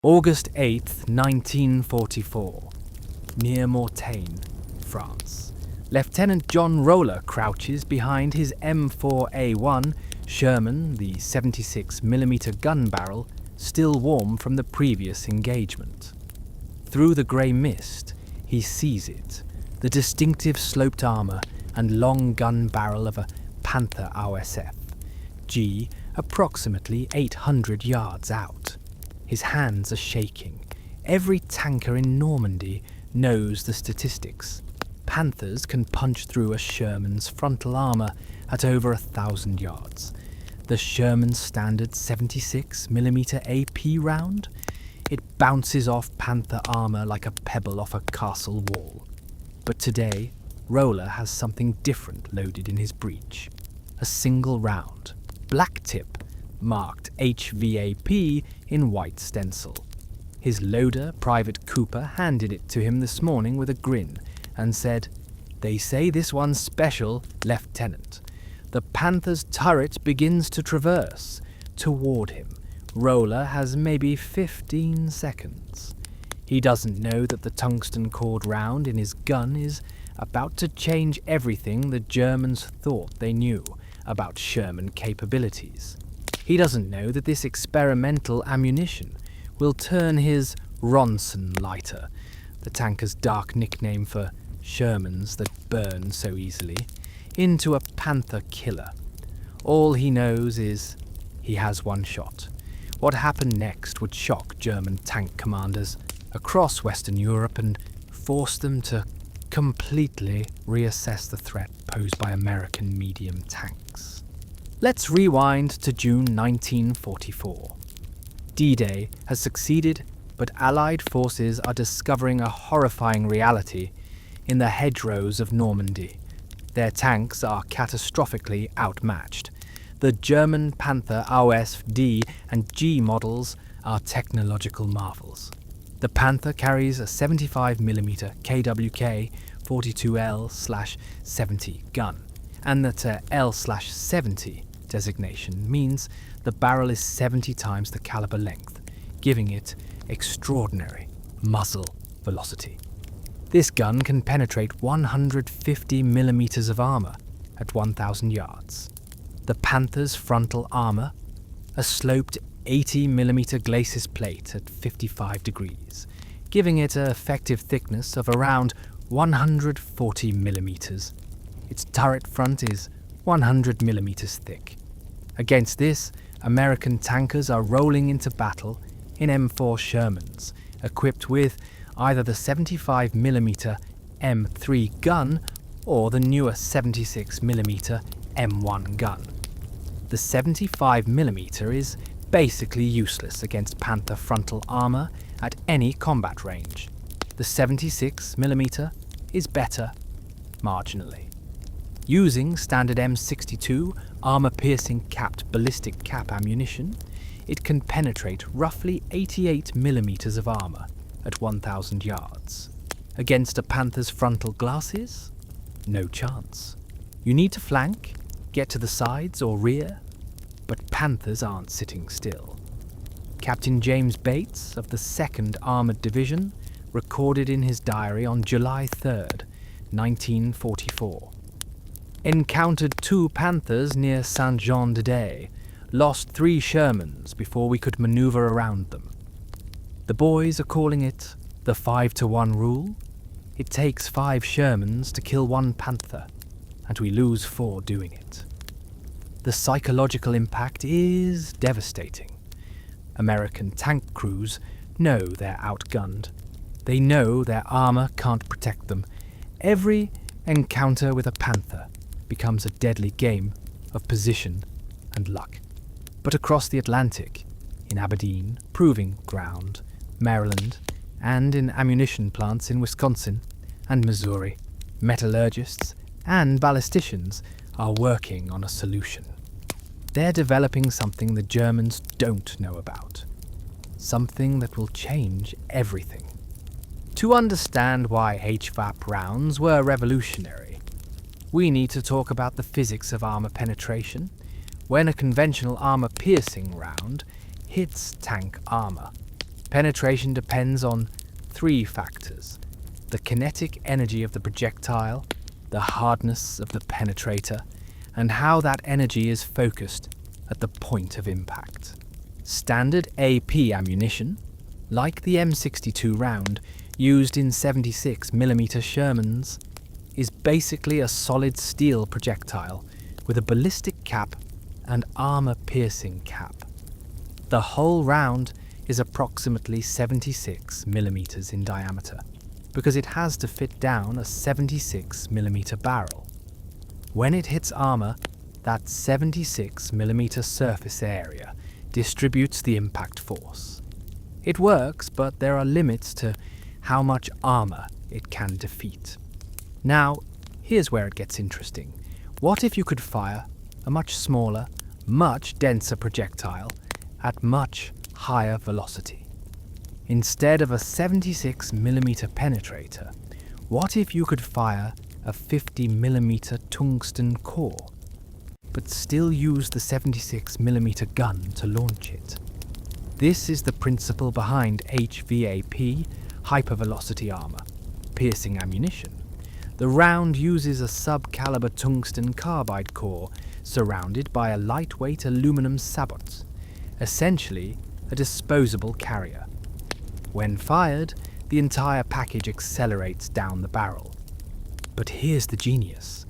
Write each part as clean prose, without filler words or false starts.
August 8th, 1944. Near Mortain, France. Lieutenant John Roller crouches behind his M4A1 Sherman, the 76mm gun barrel, still warm from the previous engagement. Through the grey mist, he sees it, the distinctive sloped armour and long gun barrel of a Panther Ausf, G approximately 800 yards out. His hands are shaking. Every tanker in Normandy knows the statistics. Panthers can punch through a Sherman's frontal armour at over 1,000 yards. The Sherman's standard 76mm AP round? It bounces off Panther armour like a pebble off a castle wall. But today, Roller has something different loaded in his breech. A single round, black tip, marked HVAP in white stencil. His loader, Private Cooper, handed it to him this morning with a grin and said, "They say this one's special, Lieutenant. The Panther's turret begins to traverse. Toward him, Roller has maybe 15 seconds. He doesn't know that the tungsten cord round in his gun is about to change everything the Germans thought they knew about Sherman capabilities. He doesn't know that this experimental ammunition will turn his Ronson lighter, the tanker's dark nickname for Shermans that burn so easily, into a Panther killer. All he knows is he has one shot. What happened next would shock German tank commanders across Western Europe and force them to completely reassess the threat posed by American medium tanks. Let's rewind to June 1944. D-Day has succeeded, but Allied forces are discovering a horrifying reality in the hedgerows of Normandy. Their tanks are catastrophically outmatched. The German Panther Ausf D and G models are technological marvels. The Panther carries a 75mm KWK 42L/70 gun, and that L/70 designation means the barrel is 70 times the caliber length, giving it extraordinary muzzle velocity. This gun can penetrate 150mm of armour at 1,000 yards. The Panther's frontal armour, a sloped 80mm glacis plate at 55 degrees, giving it an effective thickness of around 140mm. Its turret front is 100mm thick. Against this, American tankers are rolling into battle in M4 Shermans, equipped with either the 75mm M3 gun or the newer 76mm M1 gun. The 75mm is basically useless against Panther frontal armour at any combat range. The 76mm is better, marginally. Using standard M62 armour-piercing capped ballistic cap ammunition, it can penetrate roughly 88mm of armour at 1,000 yards. Against a Panther's frontal glasses? No chance. You need to flank, get to the sides or rear, but Panthers aren't sitting still. Captain James Bates of the 2nd Armoured Division recorded in his diary on July 3rd, 1944. Encountered 2 Panthers near Saint-Jean-de-Day, lost 3 Shermans before we could manoeuvre around them. The boys are calling it the 5-to-1 rule. It takes 5 Shermans to kill 1 Panther, and we lose 4 doing it. The psychological impact is devastating. American tank crews know they're outgunned. They know their armour can't protect them. Every encounter with a Panther becomes a deadly game of position and luck. But across the Atlantic, in Aberdeen, Proving Ground, Maryland, and in ammunition plants in Wisconsin and Missouri, metallurgists and ballisticians are working on a solution. They're developing something the Germans don't know about. Something that will change everything. To understand why HVAP rounds were revolutionary, we need to talk about the physics of armour penetration when a conventional armour-piercing round hits tank armour. Penetration depends on three factors: the kinetic energy of the projectile, the hardness of the penetrator, and how that energy is focused at the point of impact. Standard AP ammunition, like the M62 round used in 76mm Shermans, is basically a solid steel projectile with a ballistic cap and armor-piercing cap. The whole round is approximately 76mm in diameter, because it has to fit down a 76mm barrel. When it hits armor, that 76mm surface area distributes the impact force. It works, but there are limits to how much armor it can defeat. Now, here's where it gets interesting. What if you could fire a much smaller, much denser projectile at much higher velocity? Instead of a 76mm penetrator, what if you could fire a 50mm tungsten core, but still use the 76mm gun to launch it? This is the principle behind HVAP, hypervelocity armor, piercing ammunition. The round uses a sub-caliber tungsten carbide core surrounded by a lightweight aluminum sabot, essentially a disposable carrier. When fired, the entire package accelerates down the barrel. But here's the genius.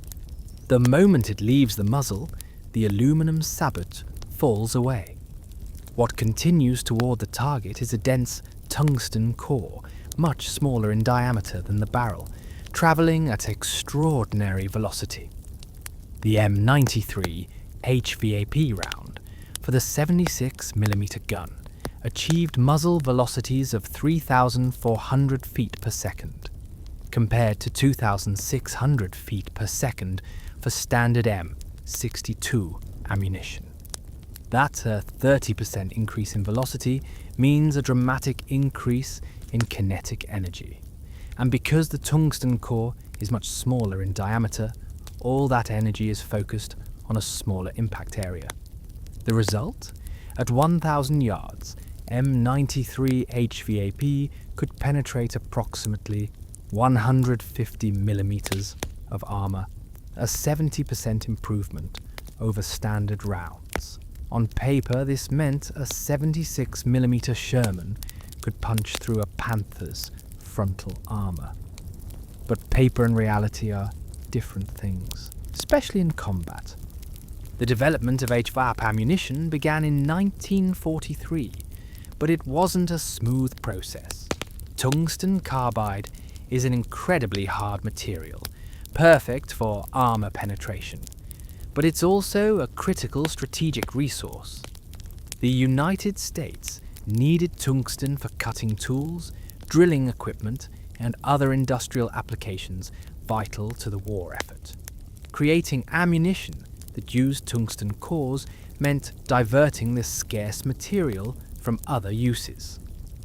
The moment it leaves the muzzle, the aluminum sabot falls away. What continues toward the target is a dense tungsten core, much smaller in diameter than the barrel, travelling at extraordinary velocity. The M93 HVAP round for the 76mm gun achieved muzzle velocities of 3,400 feet per second, compared to 2,600 feet per second for standard M62 ammunition. That a 30% increase in velocity means a dramatic increase in kinetic energy. And because the tungsten core is much smaller in diameter, all that energy is focused on a smaller impact area. The result? At 1,000 yards, M93 HVAP could penetrate approximately 150 millimeters of armor, a 70% improvement over standard rounds. On paper, this meant a 76mm Sherman could punch through a Panther's frontal armor. But paper and reality are different things, especially in combat. The development of HVAP ammunition began in 1943, but it wasn't a smooth process. Tungsten carbide is an incredibly hard material, perfect for armor penetration, but it's also a critical strategic resource. The United States needed tungsten for cutting tools, drilling equipment, and other industrial applications vital to the war effort. Creating ammunition that used tungsten cores meant diverting this scarce material from other uses.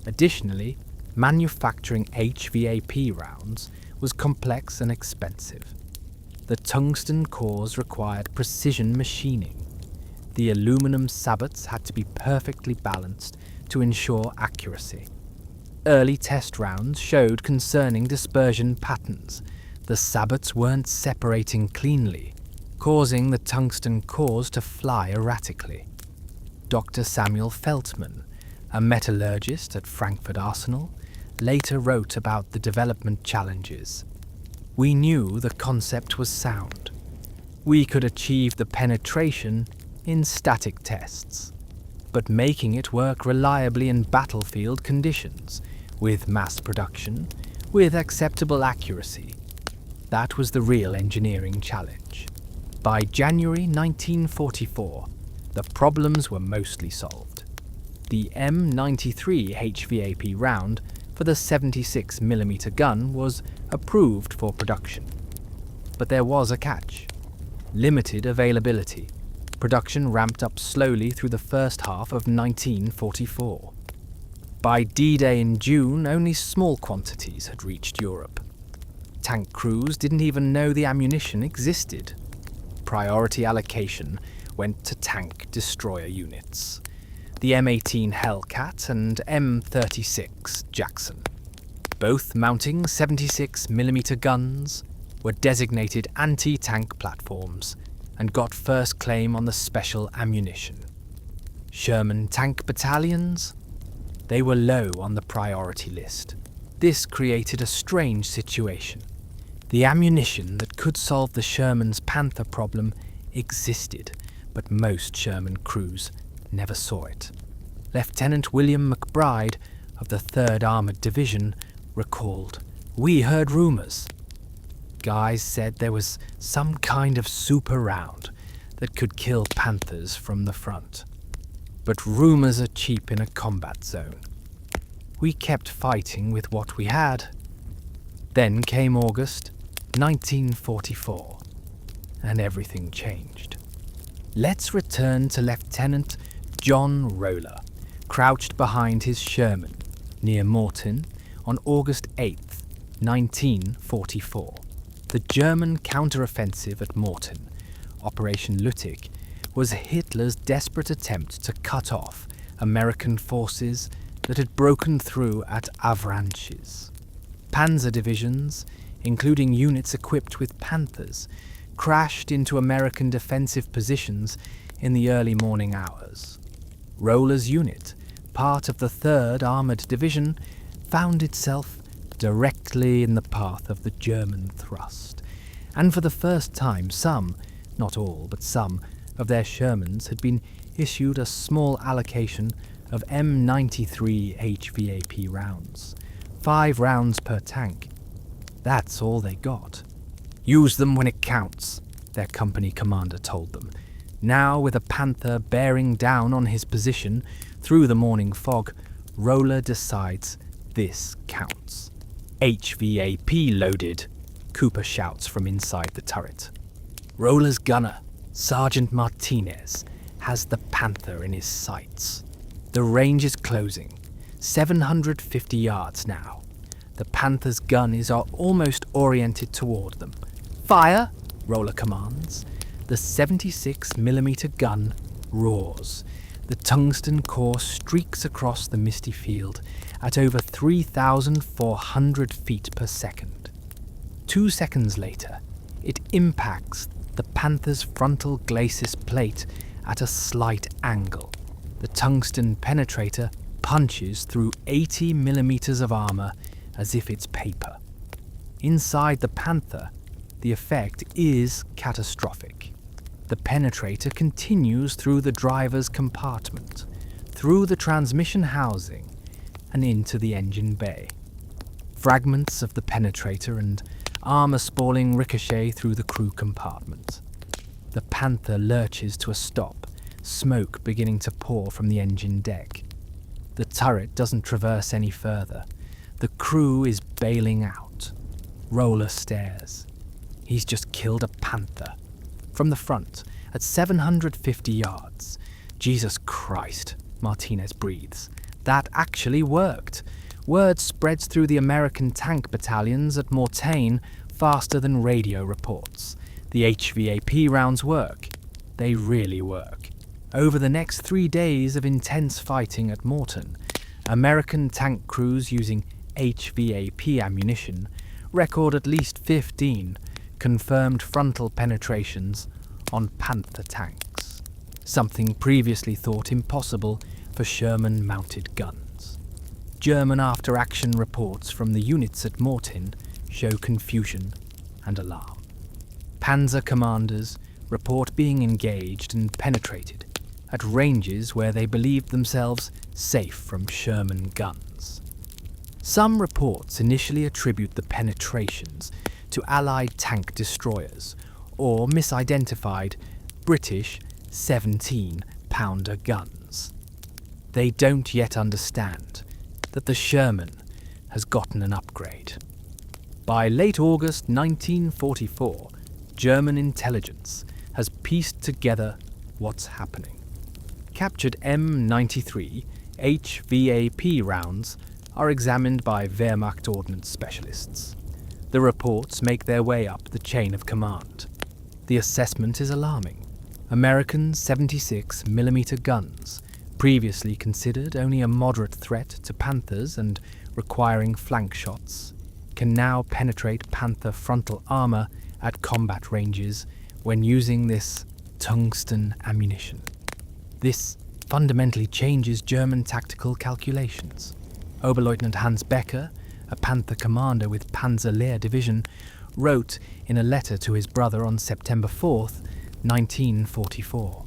Additionally, manufacturing HVAP rounds was complex and expensive. The tungsten cores required precision machining. The aluminum sabots had to be perfectly balanced to ensure accuracy. Early test rounds showed concerning dispersion patterns. The sabots weren't separating cleanly, causing the tungsten cores to fly erratically. Dr. Samuel Feltman, a metallurgist at Frankfurt Arsenal, later wrote about the development challenges. We knew the concept was sound. We could achieve the penetration in static tests, but making it work reliably in battlefield conditions, with mass production, with acceptable accuracy, that was the real engineering challenge. By January 1944, the problems were mostly solved. The M93 HVAP round for the 76mm gun was approved for production. But there was a catch. Limited availability. Production ramped up slowly through the first half of 1944. By D-Day in June, only small quantities had reached Europe. Tank crews didn't even know the ammunition existed. Priority allocation went to tank destroyer units. the M18 Hellcat and M36 Jackson. Both mounting 76mm guns, were designated anti-tank platforms and got first claim on the special ammunition. Sherman tank battalions? They were low on the priority list. This created a strange situation. The ammunition that could solve the Sherman's Panther problem existed, but most Sherman crews never saw it. Lieutenant William McBride of the 3rd Armoured Division recalled, "We heard rumours. Guys said there was some kind of super round that could kill Panthers from the front. But rumours are cheap in a combat zone. We kept fighting with what we had." Then came August 1944, and everything changed. Let's return to Lieutenant John Roller, crouched behind his Sherman near Mortain on August 8, 1944. The German counteroffensive at Mortain, Operation Lüttich, was Hitler's desperate attempt to cut off American forces that had broken through at Avranches. Panzer divisions, including units equipped with Panthers, crashed into American defensive positions in the early morning hours. Roller's unit, part of the 3rd Armoured Division, found itself directly in the path of the German thrust, and for the first time some, not all, but some, of their Shermans had been issued a small allocation of M93 HVAP rounds, 5 rounds per tank. That's all they got. "Use them when it counts," their company commander told them. Now, with a Panther bearing down on his position through the morning fog, Roller decides this counts. "HVAP loaded," Cooper shouts from inside the turret. Roller's gunner, Sergeant Martinez, has the Panther in his sights. The range is closing, 750 yards now. The Panther's gun is almost oriented toward them. "Fire!" Roller commands. The 76mm gun roars. The tungsten core streaks across the misty field at over 3,400 feet per second. 2 seconds later, it impacts the Panther's frontal glacis plate at a slight angle. The tungsten penetrator punches through 80mm of armor as if it's paper. Inside the Panther, the effect is catastrophic. The penetrator continues through the driver's compartment, through the transmission housing, and into the engine bay. Fragments of the penetrator and armor spalling ricochet through the crew compartment. The Panther lurches to a stop, smoke beginning to pour from the engine deck. The turret doesn't traverse any further. The crew is bailing out. Roller stares. He's just killed a Panther. From the front, at 750 yards. "Jesus Christ," Martinez breathes. "That actually worked." Word spreads through the American tank battalions at Mortain faster than radio reports. The HVAP rounds work. They really work. Over the next 3 days of intense fighting at Mortain, American tank crews using HVAP ammunition record at least 15 confirmed frontal penetrations on Panther tanks, something previously thought impossible for Sherman-mounted guns. German after-action reports from the units at Mortain show confusion and alarm. Panzer commanders report being engaged and penetrated at ranges where they believed themselves safe from Sherman guns. Some reports initially attribute the penetrations to Allied tank destroyers or misidentified British 17-pounder guns. They don't yet understand that the Sherman has gotten an upgrade. By late August 1944, German intelligence has pieced together what's happening. Captured M93 HVAP rounds are examined by Wehrmacht ordnance specialists. The reports make their way up the chain of command. The assessment is alarming. American 76mm guns, previously considered only a moderate threat to Panthers and requiring flank shots, can now penetrate Panther frontal armor at combat ranges when using this tungsten ammunition. This fundamentally changes German tactical calculations. Oberleutnant Hans Becker, a Panther commander with Panzer Lehr Division, wrote in a letter to his brother on September 4th, 1944.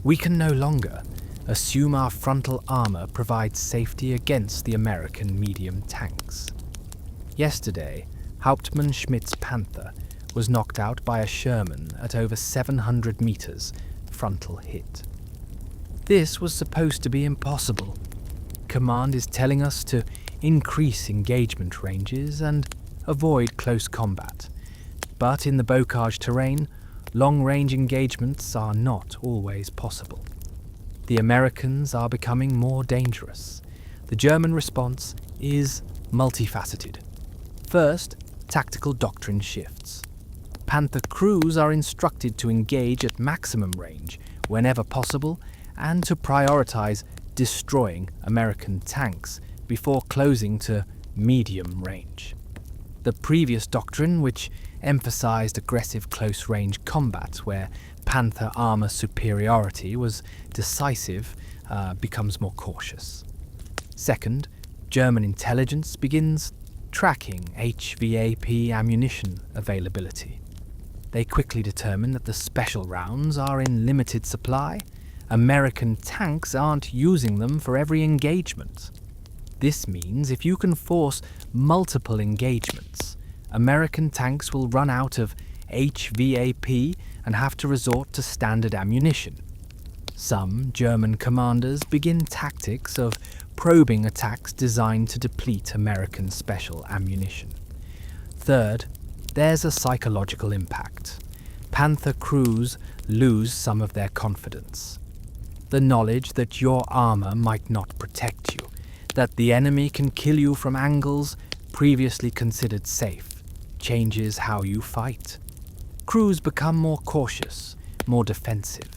"We can no longer assume our frontal armor provides safety against the American medium tanks. Yesterday, Hauptmann Schmidt's Panther was knocked out by a Sherman at over 700 meters frontal hit. This was supposed to be impossible. Command is telling us to increase engagement ranges and avoid close combat. But in the bocage terrain, long-range engagements are not always possible. The Americans are becoming more dangerous. The German response is multifaceted. First, tactical doctrine shifts. Panther crews are instructed to engage at maximum range whenever possible and to prioritize destroying American tanks before closing to medium range. The previous doctrine, which emphasized aggressive close-range combat where Panther armor superiority was decisive, becomes more cautious. Second, German intelligence begins tracking HVAP ammunition availability. They quickly determine that the special rounds are in limited supply. American tanks aren't using them for every engagement. This means if you can force multiple engagements, American tanks will run out of HVAP and have to resort to standard ammunition. Some German commanders begin tactics of probing attacks designed to deplete American special ammunition. Third, there's a psychological impact. Panther crews lose some of their confidence. The knowledge that your armor might not protect you, that the enemy can kill you from angles previously considered safe, changes how you fight. Crews become more cautious, more defensive.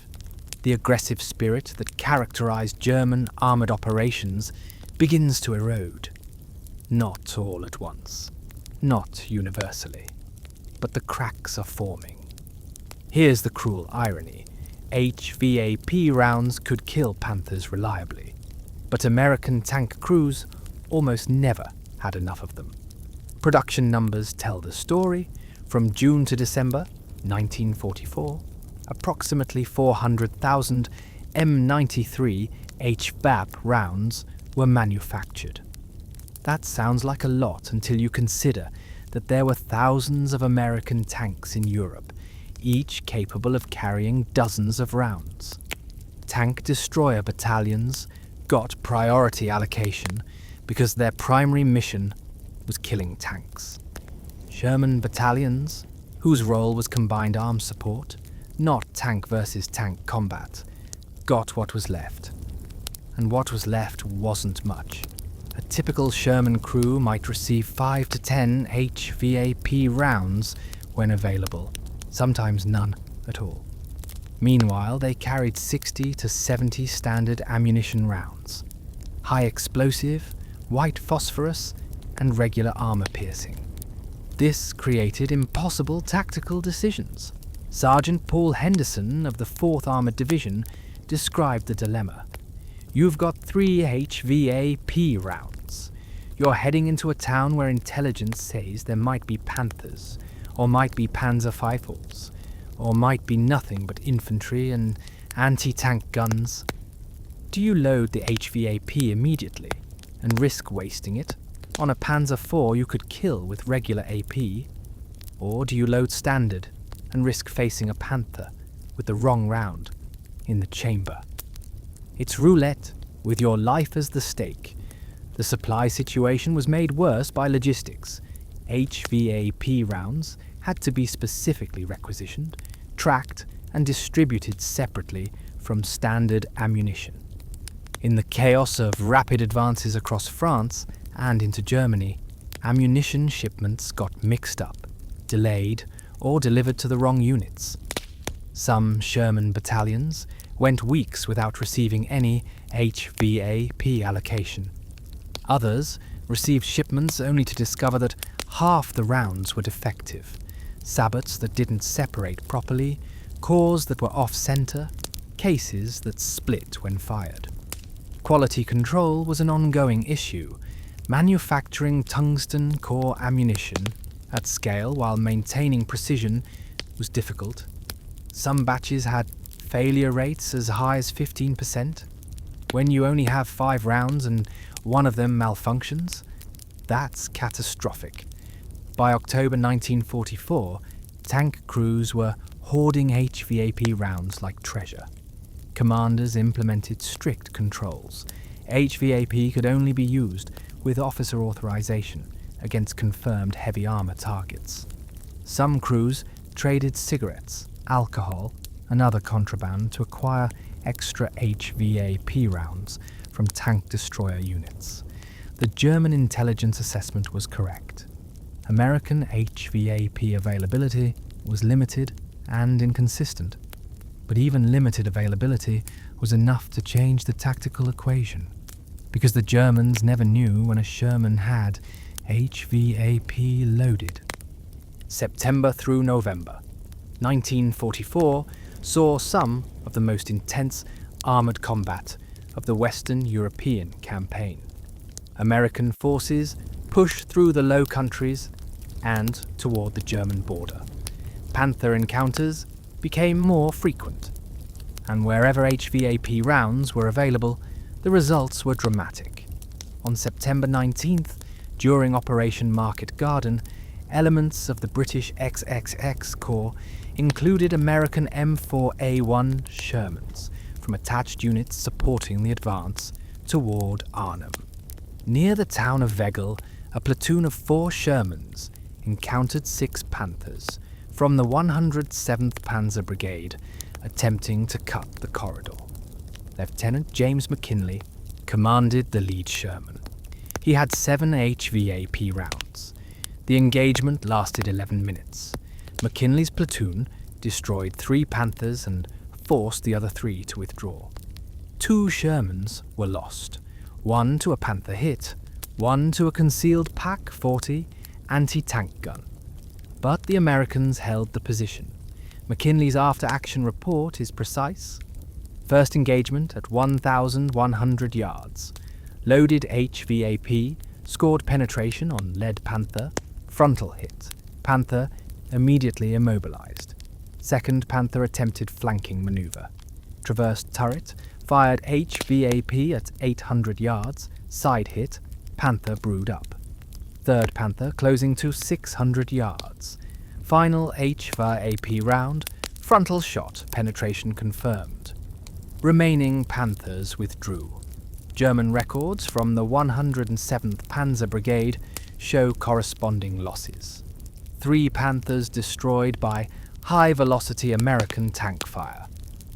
The aggressive spirit that characterized German armored operations begins to erode. Not all at once, not universally, but the cracks are forming. Here's the cruel irony. HVAP rounds could kill Panthers reliably, but American tank crews almost never had enough of them. Production numbers tell the story. From June to December 1944, approximately 400,000 M93 HVAP rounds were manufactured. That sounds like a lot until you consider that there were thousands of American tanks in Europe, each capable of carrying dozens of rounds. Tank destroyer battalions got priority allocation because their primary mission was killing tanks. Sherman battalions, whose role was combined arms support, not tank versus tank combat, got what was left. And what was left wasn't much. A typical Sherman crew might receive 5 to 10 HVAP rounds when available, sometimes none at all. Meanwhile, they carried 60 to 70 standard ammunition rounds, high explosive, white phosphorus, and regular armor piercing. This created impossible tactical decisions. Sergeant Paul Henderson of the 4th Armored Division described the dilemma. You've got 3 HVAP rounds. You're heading into a town where intelligence says there might be Panthers, or might be Panzer Pfeifels, or might be nothing but infantry and anti-tank guns. Do you load the HVAP immediately and risk wasting it on a Panzer IV you could kill with regular AP? Or do you load standard and risk facing a Panther with the wrong round in the chamber? It's roulette with your life as the stake. The supply situation was made worse by logistics. HVAP rounds had to be specifically requisitioned, tracked, and distributed separately from standard ammunition. In the chaos of rapid advances across France and into Germany, ammunition shipments got mixed up, delayed, or delivered to the wrong units. Some Sherman battalions, went weeks without receiving any HVAP allocation. Others received shipments only to discover that half the rounds were defective, sabots that didn't separate properly, cores that were off-center, cases that split when fired. Quality control was an ongoing issue. Manufacturing tungsten core ammunition at scale while maintaining precision was difficult. Some batches had failure rates as high as 15%. When you only have 5 rounds and one of them malfunctions, that's catastrophic. By October 1944, tank crews were hoarding HVAP rounds like treasure. Commanders implemented strict controls. HVAP could only be used with officer authorization against confirmed heavy armor targets. Some crews traded cigarettes, alcohol, and other contraband to acquire extra HVAP rounds from tank destroyer units. The German intelligence assessment was correct. American HVAP availability was limited and inconsistent, but even limited availability was enough to change the tactical equation, because the Germans never knew when a Sherman had HVAP loaded. September through November 1944 saw some of the most intense armoured combat of the Western European campaign. American forces pushed through the Low Countries and toward the German border. Panther encounters became more frequent, and wherever HVAP rounds were available, the results were dramatic. On September 19th, during Operation Market Garden, elements of the British XXX Corps included American M4A1 Shermans from attached units supporting the advance toward Arnhem. Near the town of Wegel, a platoon of 4 Shermans encountered 6 Panthers from the 107th Panzer Brigade attempting to cut the corridor. Lieutenant James McKinley commanded the lead Sherman. He had 7 HVAP rounds. The engagement lasted 11 minutes. McKinley's platoon destroyed 3 Panthers and forced the other 3 to withdraw. 2 Shermans were lost, one to a Panther hit, one to a concealed PaK-40 anti-tank gun. But the Americans held the position. McKinley's after-action report is precise. First engagement at 1,100 yards. Loaded HVAP scored penetration on lead Panther. Frontal hit. Panther immediately immobilized. Second Panther attempted flanking maneuver. Traversed turret. Fired HVAP at 800 yards. Side hit. Panther brewed up. Third Panther closing to 600 yards. Final HVAP round. Frontal shot. Penetration confirmed. Remaining Panthers withdrew. German records from the 107th Panzer Brigade show corresponding losses. 3 Panthers destroyed by high-velocity American tank fire,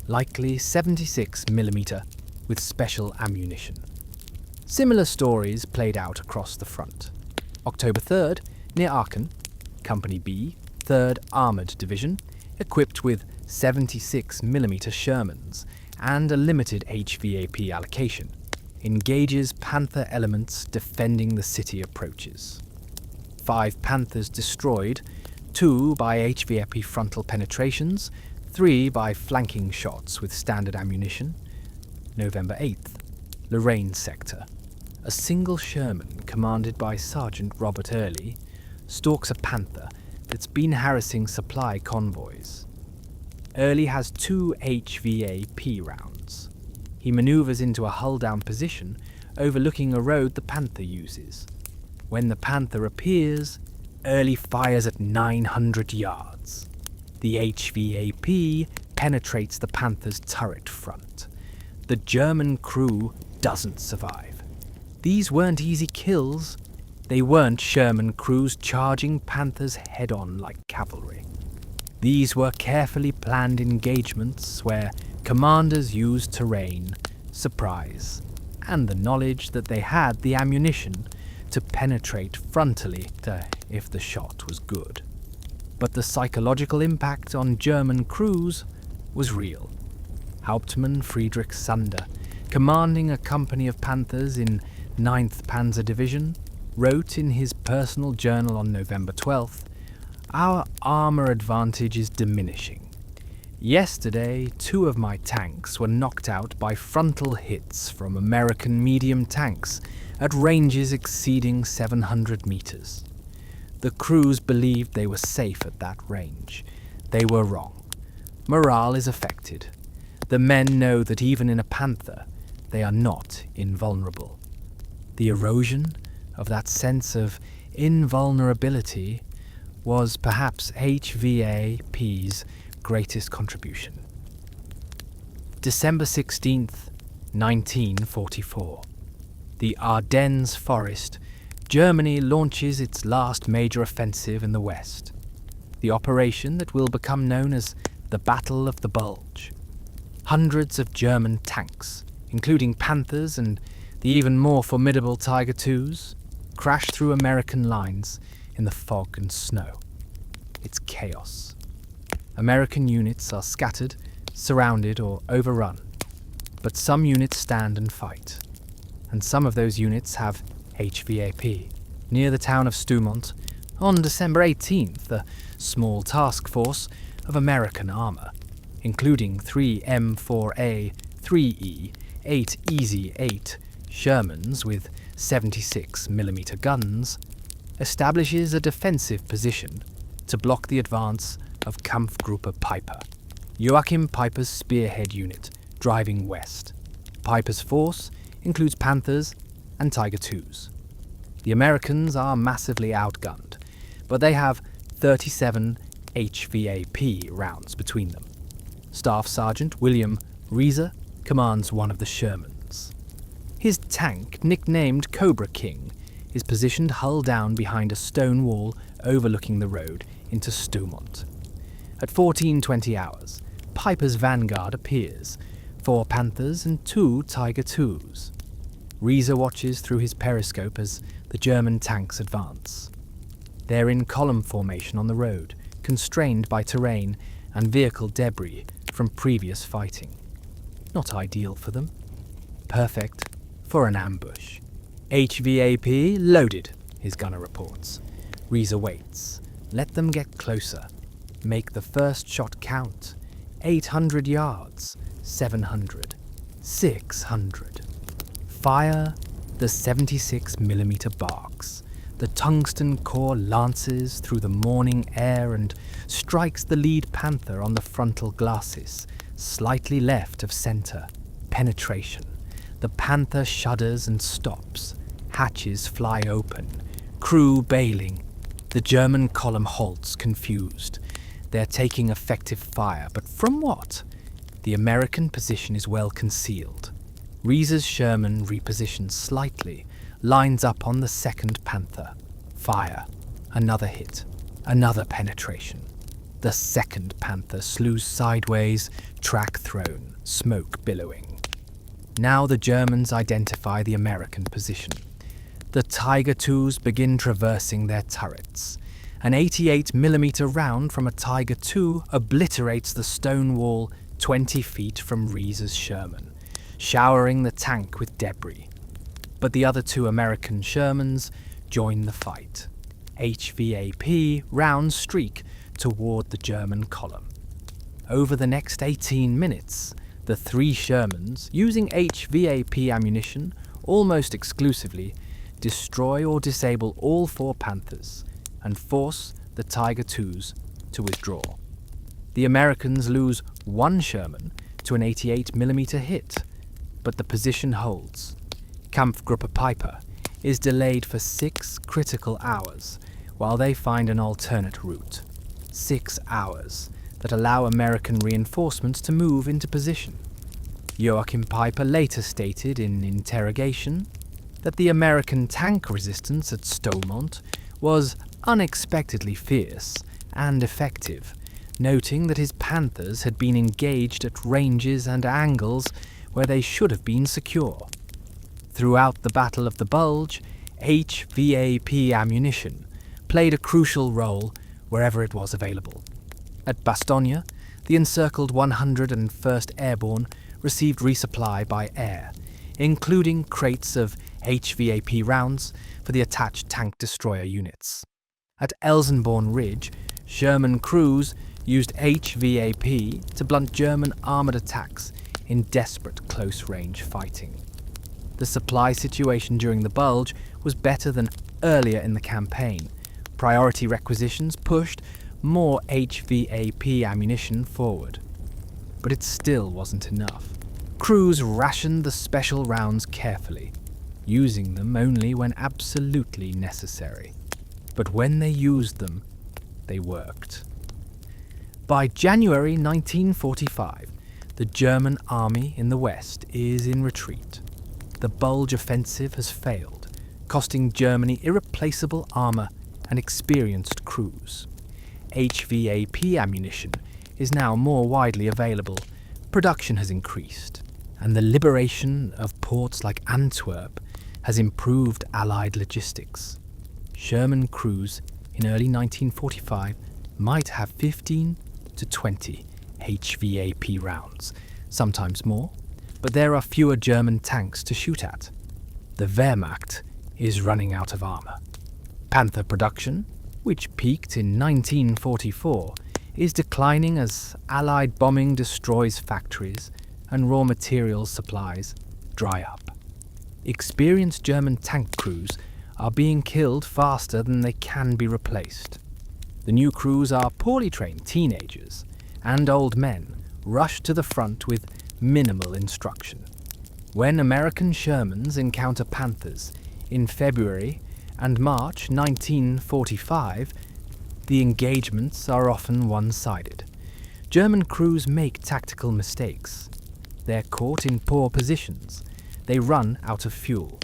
likely 76mm with special ammunition. Similar stories played out across the front. October 3rd, near Aachen, Company B, 3rd Armoured Division, equipped with 76mm Shermans and a limited HVAP allocation, engages Panther elements defending the city approaches. 5 Panthers destroyed, 2 by HVAP frontal penetrations, 3 by flanking shots with standard ammunition. November 8th, Lorraine Sector. A single Sherman, commanded by Sergeant Robert Early, stalks a Panther that's been harassing supply convoys. Early has 2 HVAP rounds. He maneuvers into a hull-down position overlooking a road the Panther uses. When the Panther appears, Early fires at 900 yards. The HVAP penetrates the Panther's turret front. The German crew doesn't survive. These weren't easy kills. They weren't Sherman crews charging Panthers head-on like cavalry. These were carefully planned engagements where commanders used terrain, surprise, and the knowledge that they had the ammunition to penetrate frontally if the shot was good. But the psychological impact on German crews was real. Hauptmann Friedrich Sander, commanding a company of Panthers in 9th Panzer Division, wrote in his personal journal on November 12th, "Our armour advantage is diminishing. Yesterday, 2 of my tanks were knocked out by frontal hits from American medium tanks at ranges exceeding 700 meters. The crews believed they were safe at that range. They were wrong. Morale is affected. The men know that even in a Panther, they are not invulnerable. The erosion of that sense of invulnerability was perhaps HVAP's greatest contribution." December 16th, 1944. The Ardennes Forest. Germany launches its last major offensive in the west. The operation that will become known as the Battle of the Bulge. Hundreds of German tanks, including Panthers and the even more formidable Tiger IIs, crash through American lines in the fog and snow. It's chaos. American units are scattered, surrounded, or overrun, but some units stand and fight, and some of those units have HVAP. Near the town of Stoumont, on December 18th, a small task force of American armour, including 3 M4A 3E 8 Easy 8 Shermans with 76mm guns, establishes a defensive position to block the advance of Kampfgruppe Piper, Joachim Piper's spearhead unit, driving west. Piper's force includes Panthers and Tiger IIs. The Americans are massively outgunned, but they have 37 HVAP rounds between them. Staff Sergeant William Reese commands one of the Shermans. His tank, nicknamed Cobra King, is positioned hull down behind a stone wall overlooking the road into Stoumont. At 14:20 hours, Piper's vanguard appears, 4 Panthers and 2 Tiger IIs. Reese watches through his periscope as the German tanks advance. They're in column formation on the road, constrained by terrain and vehicle debris from previous fighting. Not ideal for them. Perfect for an ambush. HVAP loaded, his gunner reports. Reese waits. Let them get closer. Make the first shot count. 800 yards, 700, 600. Fire the 76mm barks. The tungsten core lances through the morning air and strikes the lead Panther on the frontal glacis, slightly left of center. Penetration. The Panther shudders and stops. Hatches fly open. Crew bailing. The German column halts, confused. They're taking effective fire, but from what? The American position is well concealed. Reese's Sherman repositions slightly, lines up on the second Panther. Fire. Another hit. Another penetration. The second Panther slews sideways, track thrown, smoke billowing. Now the Germans identify the American position. The Tiger IIs begin traversing their turrets. An 88mm round from a Tiger II obliterates the stone wall 20 feet from Reese's Sherman, showering the tank with debris. But the other 2 American Shermans join the fight. HVAP rounds streak toward the German column. Over the next 18 minutes, the 3 Shermans, using HVAP ammunition almost exclusively, destroy or disable all 4 Panthers and force the Tiger IIs to withdraw. The Americans lose 1 Sherman to an 88mm hit, but the position holds. Kampfgruppe Piper is delayed for 6 critical hours while they find an alternate route. 6 hours that allow American reinforcements to move into position. Joachim Piper later stated in interrogation that the American tank resistance at Stoumont was unexpectedly fierce and effective, noting that his Panthers had been engaged at ranges and angles where they should have been secure. Throughout the Battle of the Bulge, HVAP ammunition played a crucial role wherever it was available. At Bastogne, the encircled 101st Airborne received resupply by air, including crates of HVAP rounds for the attached tank destroyer units. At Elsenborn Ridge, Sherman crews used HVAP to blunt German armoured attacks in desperate close-range fighting. The supply situation during the Bulge was better than earlier in the campaign. Priority requisitions pushed more HVAP ammunition forward. But it still wasn't enough. Crews rationed the special rounds carefully, using them only when absolutely necessary. But when they used them, they worked. By January 1945, the German army in the West is in retreat. The Bulge offensive has failed, costing Germany irreplaceable armour and experienced crews. HVAP ammunition is now more widely available, production has increased, and the liberation of ports like Antwerp has improved Allied logistics. Sherman crews in early 1945 might have 15 to 20 HVAP rounds, sometimes more, but there are fewer German tanks to shoot at. The Wehrmacht is running out of armour. Panther production, which peaked in 1944, is declining as Allied bombing destroys factories and raw materials supplies dry up. Experienced German tank crews are being killed faster than they can be replaced. The new crews are poorly trained teenagers and old men rushed to the front with minimal instruction. When American Shermans encounter Panthers in February and March 1945, the engagements are often one-sided. German crews make tactical mistakes. They're caught in poor positions. They run out of fuel.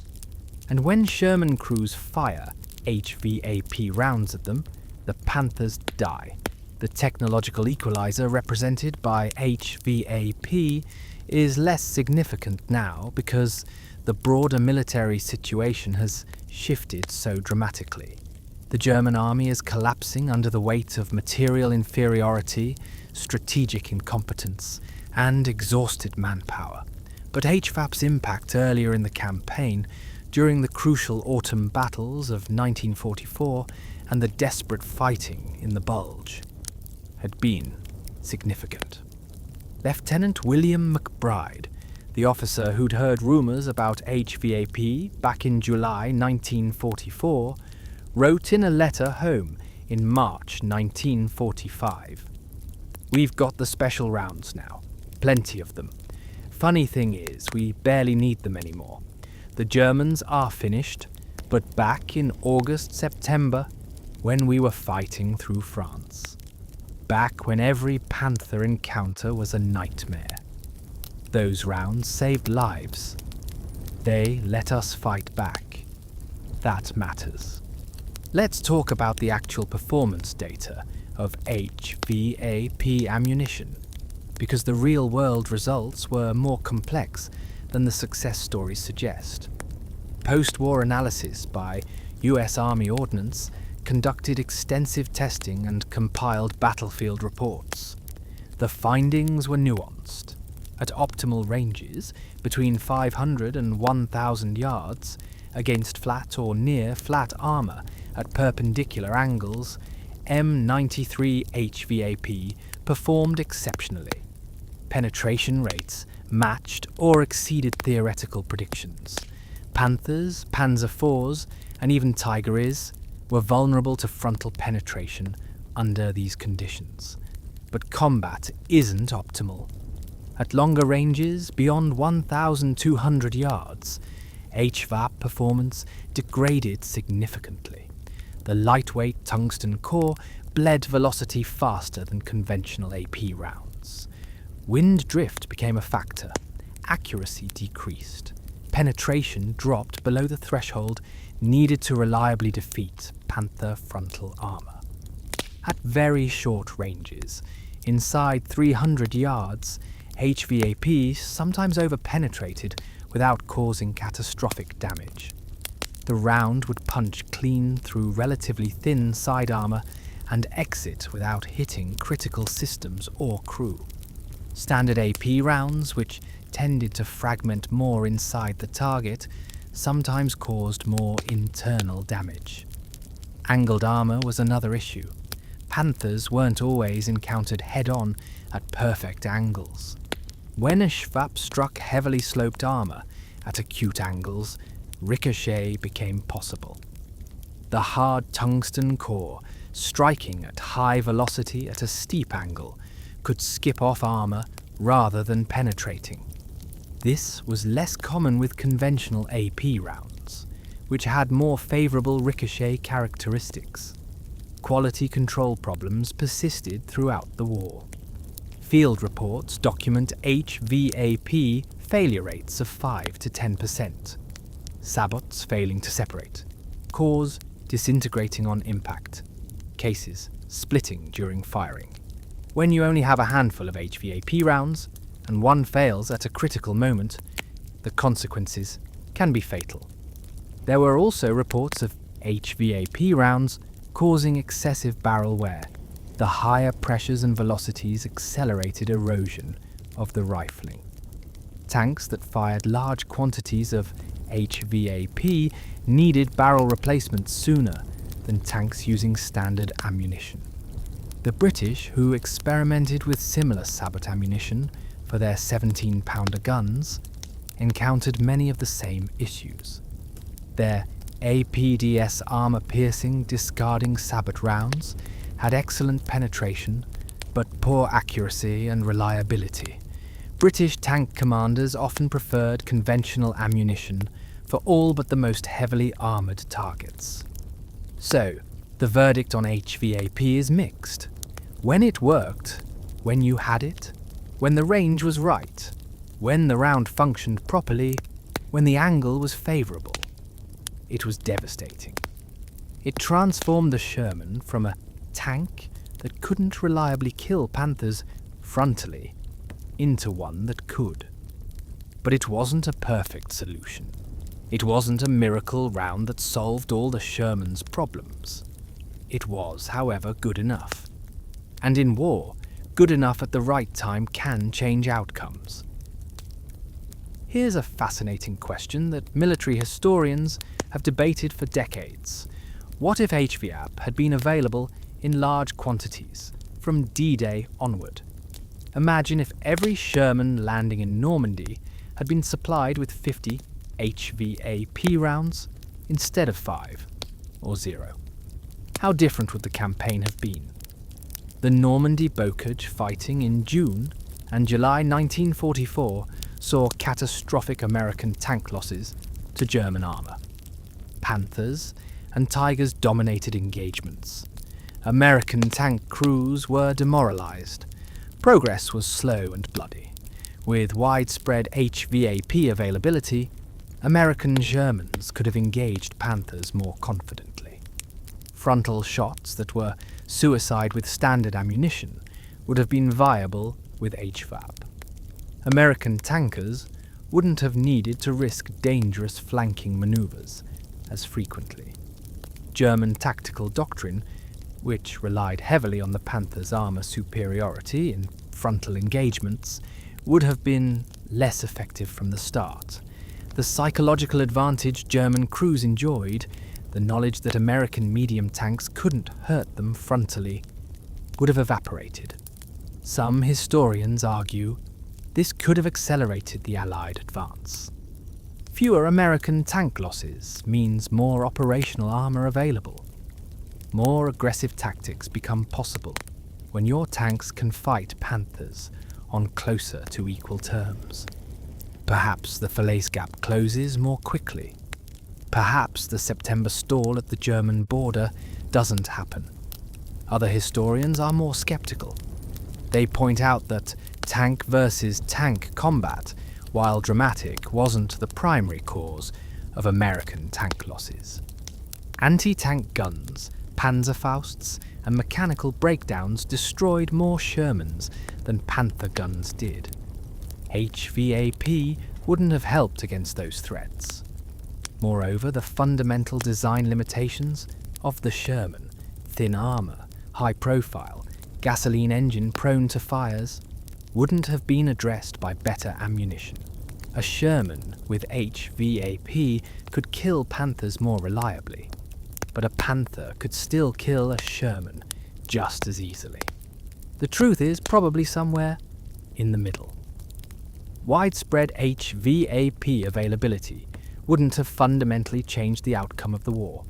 And when Sherman crews fire HVAP rounds at them, the Panthers die. The technological equalizer represented by HVAP is less significant now because the broader military situation has shifted so dramatically. The German army is collapsing under the weight of material inferiority, strategic incompetence, and exhausted manpower. But HVAP's impact earlier in the campaign, during the crucial autumn battles of 1944 and the desperate fighting in the Bulge, had been significant. Lieutenant William McBride, the officer who'd heard rumours about HVAP back in July 1944, wrote in a letter home in March 1945. "We've got the special rounds now, plenty of them. Funny thing is, we barely need them anymore. The Germans are finished, but back in August, September, when we were fighting through France. Back when every Panther encounter was a nightmare. Those rounds saved lives. They let us fight back. That matters." Let's talk about the actual performance data of HVAP ammunition, because the real-world results were more complex than the success stories suggest. Post-war analysis by US Army Ordnance conducted extensive testing and compiled battlefield reports. The findings were nuanced. At optimal ranges, between 500 and 1,000 yards, against flat or near-flat armour at perpendicular angles, M93 HVAP performed exceptionally. Penetration rates matched or exceeded theoretical predictions. Panthers, Panzer IVs, and even Tiger Is were vulnerable to frontal penetration under these conditions. But combat isn't optimal. At longer ranges, beyond 1,200 yards, HVAP performance degraded significantly. The lightweight tungsten core bled velocity faster than conventional AP rounds. Wind drift became a factor. Accuracy decreased. Penetration dropped below the threshold needed to reliably defeat Panther frontal armour. At very short ranges, inside 300 yards, HVAP sometimes overpenetrated without causing catastrophic damage. The round would punch clean through relatively thin side armour and exit without hitting critical systems or crew. Standard AP rounds, which tended to fragment more inside the target, sometimes caused more internal damage. Angled armour was another issue. Panthers weren't always encountered head-on at perfect angles. When a HVAP struck heavily sloped armour at acute angles, ricochet became possible. The hard tungsten core, striking at high velocity at a steep angle, could skip off armour rather than penetrating. This was less common with conventional AP rounds, which had more favourable ricochet characteristics. Quality control problems persisted throughout the war. Field reports document HVAP failure rates of 5 to 10%. Sabots failing to separate. Cores disintegrating on impact. Cases splitting during firing. When you only have a handful of HVAP rounds, and one fails at a critical moment, the consequences can be fatal. There were also reports of HVAP rounds causing excessive barrel wear. The higher pressures and velocities accelerated erosion of the rifling. Tanks that fired large quantities of HVAP needed barrel replacement sooner than tanks using standard ammunition. The British, who experimented with similar sabot ammunition for their 17-pounder guns, encountered many of the same issues. Their APDS armour-piercing, discarding sabot rounds had excellent penetration, but poor accuracy and reliability. British tank commanders often preferred conventional ammunition for all but the most heavily armoured targets. So, the verdict on HVAP is mixed. When it worked, when you had it, when the range was right, when the round functioned properly, when the angle was favourable, it was devastating. It transformed the Sherman from a tank that couldn't reliably kill Panthers frontally into one that could. But it wasn't a perfect solution. It wasn't a miracle round that solved all the Sherman's problems. It was, however, good enough. And in war, good enough at the right time can change outcomes. Here's a fascinating question that military historians have debated for decades. What if HVAP had been available in large quantities from D-Day onward? Imagine if every Sherman landing in Normandy had been supplied with 50 HVAP rounds instead of 5 or 0. How different would the campaign have been? The Normandy Bocage fighting in June and July 1944 saw catastrophic American tank losses to German armour. Panthers and Tigers dominated engagements. American tank crews were demoralised. Progress was slow and bloody. With widespread HVAP availability, American Shermans could have engaged Panthers more confidently. Frontal shots that were suicide with standard ammunition would have been viable with HVAP. American tankers wouldn't have needed to risk dangerous flanking maneuvers as frequently. German tactical doctrine, which relied heavily on the Panthers' armour superiority in frontal engagements, would have been less effective from the start. The psychological advantage German crews enjoyed, the knowledge that American medium tanks couldn't hurt them frontally, would have evaporated. Some historians argue this could have accelerated the Allied advance. Fewer American tank losses means more operational armour available. More aggressive tactics become possible when your tanks can fight Panthers on closer to equal terms. Perhaps the Falaise Gap closes more quickly. Perhaps the September stall at the German border doesn't happen. Other historians are more skeptical. They point out that tank versus tank combat, while dramatic, wasn't the primary cause of American tank losses. Anti-tank guns, Panzerfausts, and mechanical breakdowns destroyed more Shermans than Panther guns did. HVAP wouldn't have helped against those threats. Moreover, the fundamental design limitations of the Sherman, thin armour, high profile, gasoline engine prone to fires, wouldn't have been addressed by better ammunition. A Sherman with HVAP could kill Panthers more reliably, but a Panther could still kill a Sherman just as easily. The truth is probably somewhere in the middle. Widespread HVAP availability wouldn't have fundamentally changed the outcome of the war.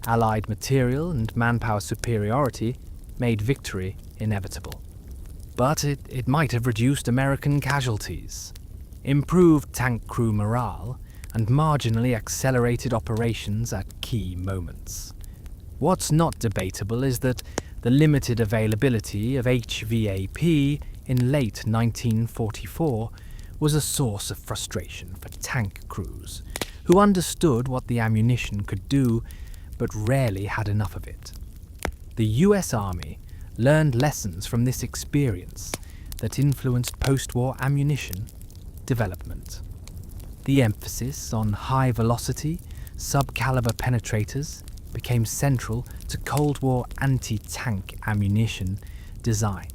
Allied material and manpower superiority made victory inevitable. But it might have reduced American casualties, improved tank crew morale, and marginally accelerated operations at key moments. What's not debatable is that the limited availability of HVAP in late 1944 was a source of frustration for tank crews, who understood what the ammunition could do, but rarely had enough of it. The US Army learned lessons from this experience that influenced post-war ammunition development. The emphasis on high-velocity, sub-caliber penetrators became central to Cold War anti-tank ammunition design.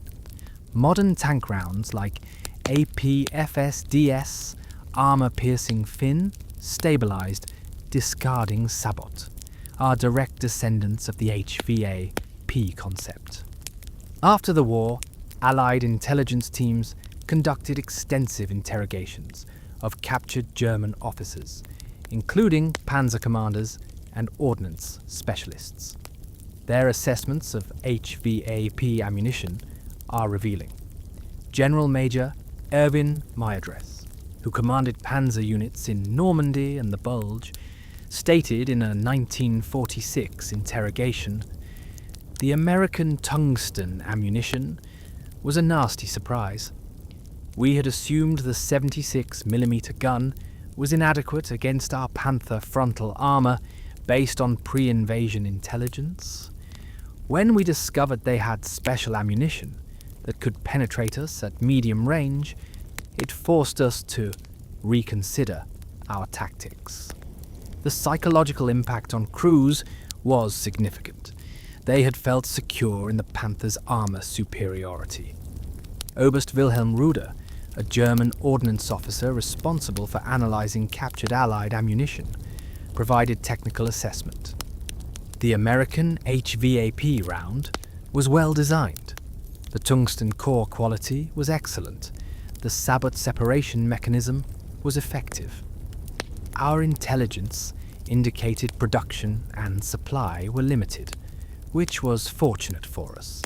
Modern tank rounds like APFSDS, armor-piercing fin, stabilized, discarding sabot, are direct descendants of the HVAP concept. After the war, Allied intelligence teams conducted extensive interrogations of captured German officers, including panzer commanders and ordnance specialists. Their assessments of HVAP ammunition are revealing. General Major Erwin Mayadres, who commanded panzer units in Normandy and the Bulge, stated in a 1946 interrogation, "The American tungsten ammunition was a nasty surprise. We had assumed the 76mm gun was inadequate against our Panther frontal armor based on pre-invasion intelligence. When we discovered they had special ammunition that could penetrate us at medium range, it forced us to reconsider our tactics." The psychological impact on crews was significant. They had felt secure in the Panthers' armor superiority. Oberst Wilhelm Ruder, a German ordnance officer responsible for analyzing captured Allied ammunition, provided technical assessment. The American HVAP round was well designed. The tungsten core quality was excellent. The sabot separation mechanism was effective. Our intelligence indicated production and supply were limited, which was fortunate for us.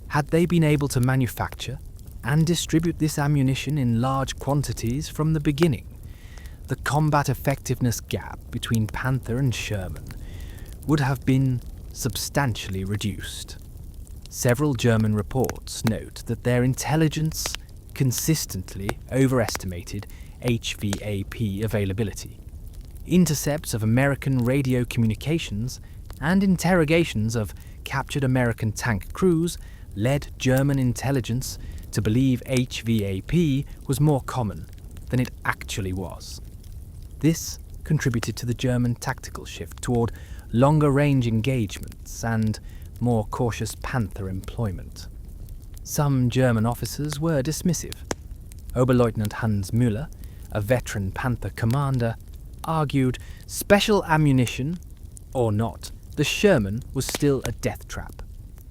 Had they been able to manufacture and distribute this ammunition in large quantities from the beginning, the combat effectiveness gap between Panther and Sherman would have been substantially reduced. Several German reports note that their intelligence consistently overestimated HVAP availability. Intercepts of American radio communications and interrogations of captured American tank crews led German intelligence to believe HVAP was more common than it actually was. This contributed to the German tactical shift toward longer-range engagements and more cautious Panther employment. Some German officers were dismissive. Oberleutnant Hans Müller, a veteran Panther commander, argued special ammunition or not, the Sherman was still a death trap.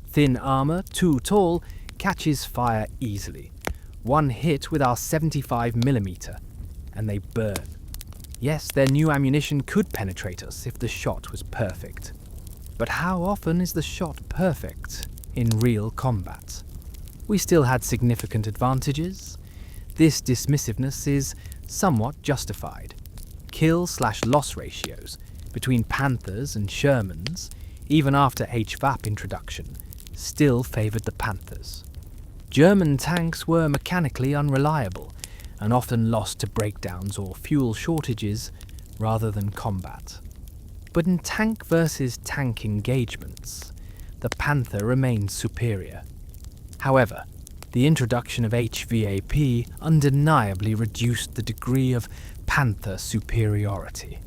Thin armor, too tall, catches fire easily. One hit with our 75mm, and they burn. Yes, their new ammunition could penetrate us if the shot was perfect. But how often is the shot perfect in real combat? We still had significant advantages. This dismissiveness is somewhat justified. Kill/loss ratios between Panthers and Shermans, even after HVAP introduction, still favoured the Panthers. German tanks were mechanically unreliable and often lost to breakdowns or fuel shortages rather than combat. But in tank versus tank engagements, the Panther remained superior. However, the introduction of HVAP undeniably reduced the degree of Panther superiority.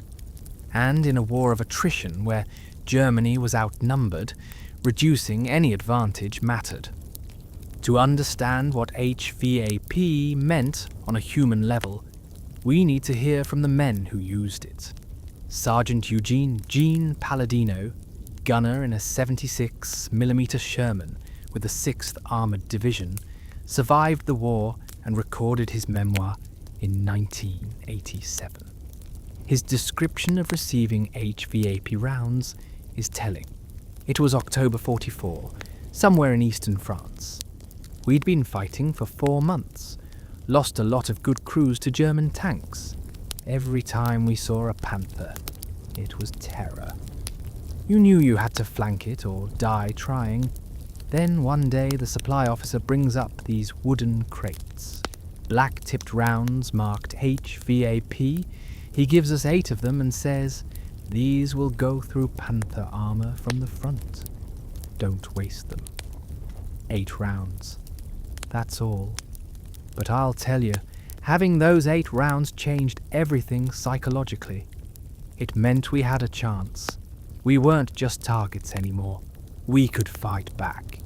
And in a war of attrition where Germany was outnumbered, Reducing any advantage mattered. To understand what HVAP meant on a human level, we need to hear from the men who used it. Sergeant Eugene Gene Palladino, gunner in a 76mm Sherman with the 6th Armored Division, survived the war and recorded his memoir in 1987. His description of receiving HVAP rounds is telling. It was October 44, somewhere in eastern France. We'd been fighting for 4 months, lost a lot of good crews to German tanks. Every time we saw a Panther, it was terror. You knew you had to flank it or die trying. Then one day the supply officer brings up these wooden crates. Black-tipped rounds marked HVAP. He gives us 8 of them and says, "These will go through Panther armor from the front. Don't waste them." 8 rounds. That's all. But I'll tell you, having those 8 rounds changed everything psychologically. It meant we had a chance. We weren't just targets anymore. We could fight back.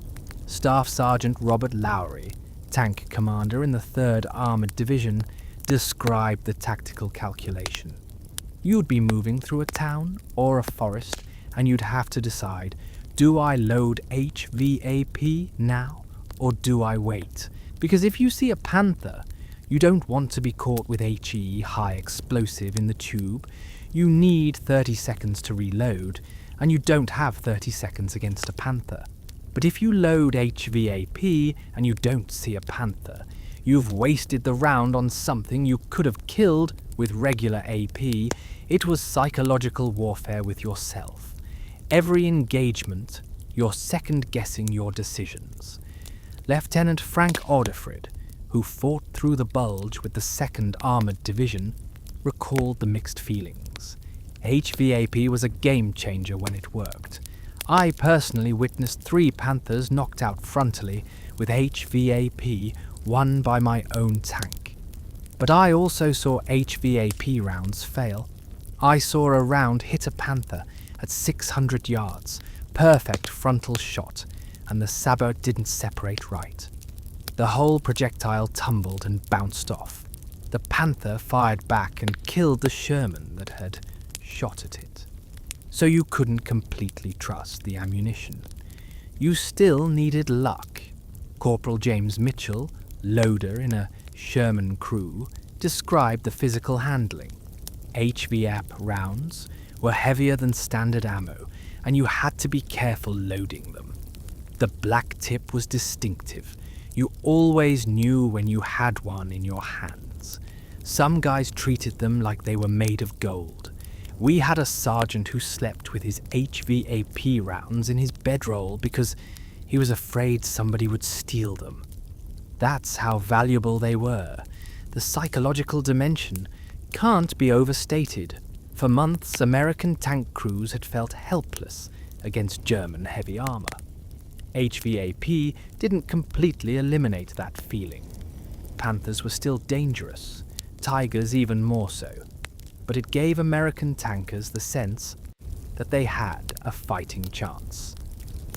Staff Sergeant Robert Lowry, tank commander in the 3rd Armored Division, described the tactical calculation. You'd be moving through a town or a forest, and you'd have to decide, do I load HVAP now, or do I wait? Because if you see a Panther, you don't want to be caught with HE, high explosive, in the tube. You need 30 seconds to reload, and you don't have 30 seconds against a Panther. But if you load HVAP and you don't see a Panther, you've wasted the round on something you could have killed with regular AP. It was psychological warfare with yourself. Every engagement, you're second-guessing your decisions. Lieutenant Frank Odefrid, who fought through the bulge with the 2nd Armored Division, recalled the mixed feelings. HVAP was a game-changer when it worked. I personally witnessed 3 Panthers knocked out frontally with HVAP, won by my own tank. But I also saw HVAP rounds fail. I saw a round hit a Panther at 600 yards, perfect frontal shot, and the sabot didn't separate right. The whole projectile tumbled and bounced off. The Panther fired back and killed the Sherman that had shot at it. So you couldn't completely trust the ammunition. You still needed luck. Corporal James Mitchell, loader in a Sherman crew, described the physical handling. HVAP rounds were heavier than standard ammo, and you had to be careful loading them. The black tip was distinctive. You always knew when you had one in your hands. Some guys treated them like they were made of gold. We had a sergeant who slept with his HVAP rounds in his bedroll because he was afraid somebody would steal them. That's how valuable they were. The psychological dimension can't be overstated. For months, American tank crews had felt helpless against German heavy armor. HVAP didn't completely eliminate that feeling. Panthers were still dangerous, Tigers even more so, but it gave American tankers the sense that they had a fighting chance.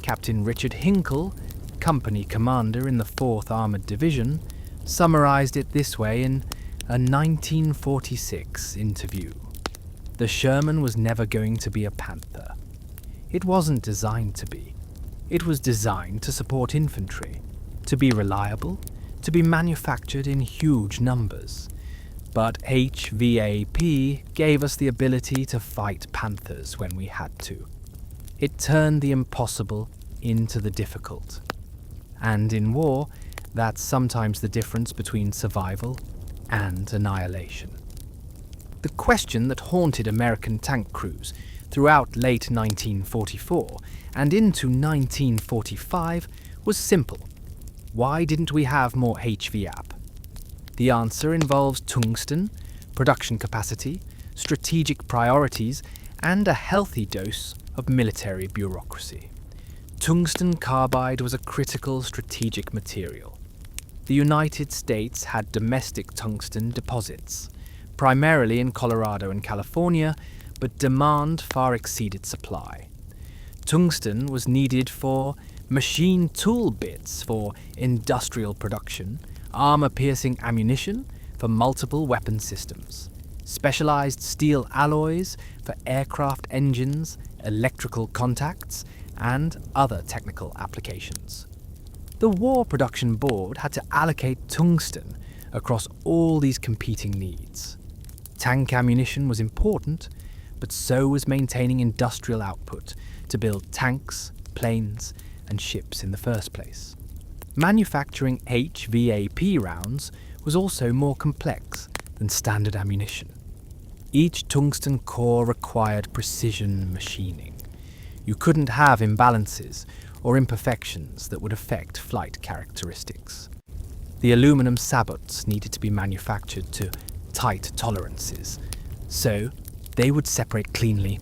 Captain Richard Hinkle, company commander in the 4th Armored Division, summarized it this way in a 1946 interview. The Sherman was never going to be a Panther. It wasn't designed to be. It was designed to support infantry, to be reliable, to be manufactured in huge numbers. But HVAP gave us the ability to fight Panthers when we had to. It turned the impossible into the difficult. And in war, that's sometimes the difference between survival and annihilation. The question that haunted American tank crews throughout late 1944 and into 1945 was simple. Why didn't we have more HVAP? The answer involves tungsten, production capacity, strategic priorities, and a healthy dose of military bureaucracy. Tungsten carbide was a critical strategic material. The United States had domestic tungsten deposits, primarily in Colorado and California, but demand far exceeded supply. Tungsten was needed for machine tool bits for industrial production, armor-piercing ammunition for multiple weapon systems, specialized steel alloys for aircraft engines, electrical contacts, and other technical applications. The War Production Board had to allocate tungsten across all these competing needs. Tank ammunition was important, but so was maintaining industrial output to build tanks, planes, and ships in the first place. Manufacturing HVAP rounds was also more complex than standard ammunition. Each tungsten core required precision machining. You couldn't have imbalances or imperfections that would affect flight characteristics. The aluminum sabots needed to be manufactured to tight tolerances, so they would separate cleanly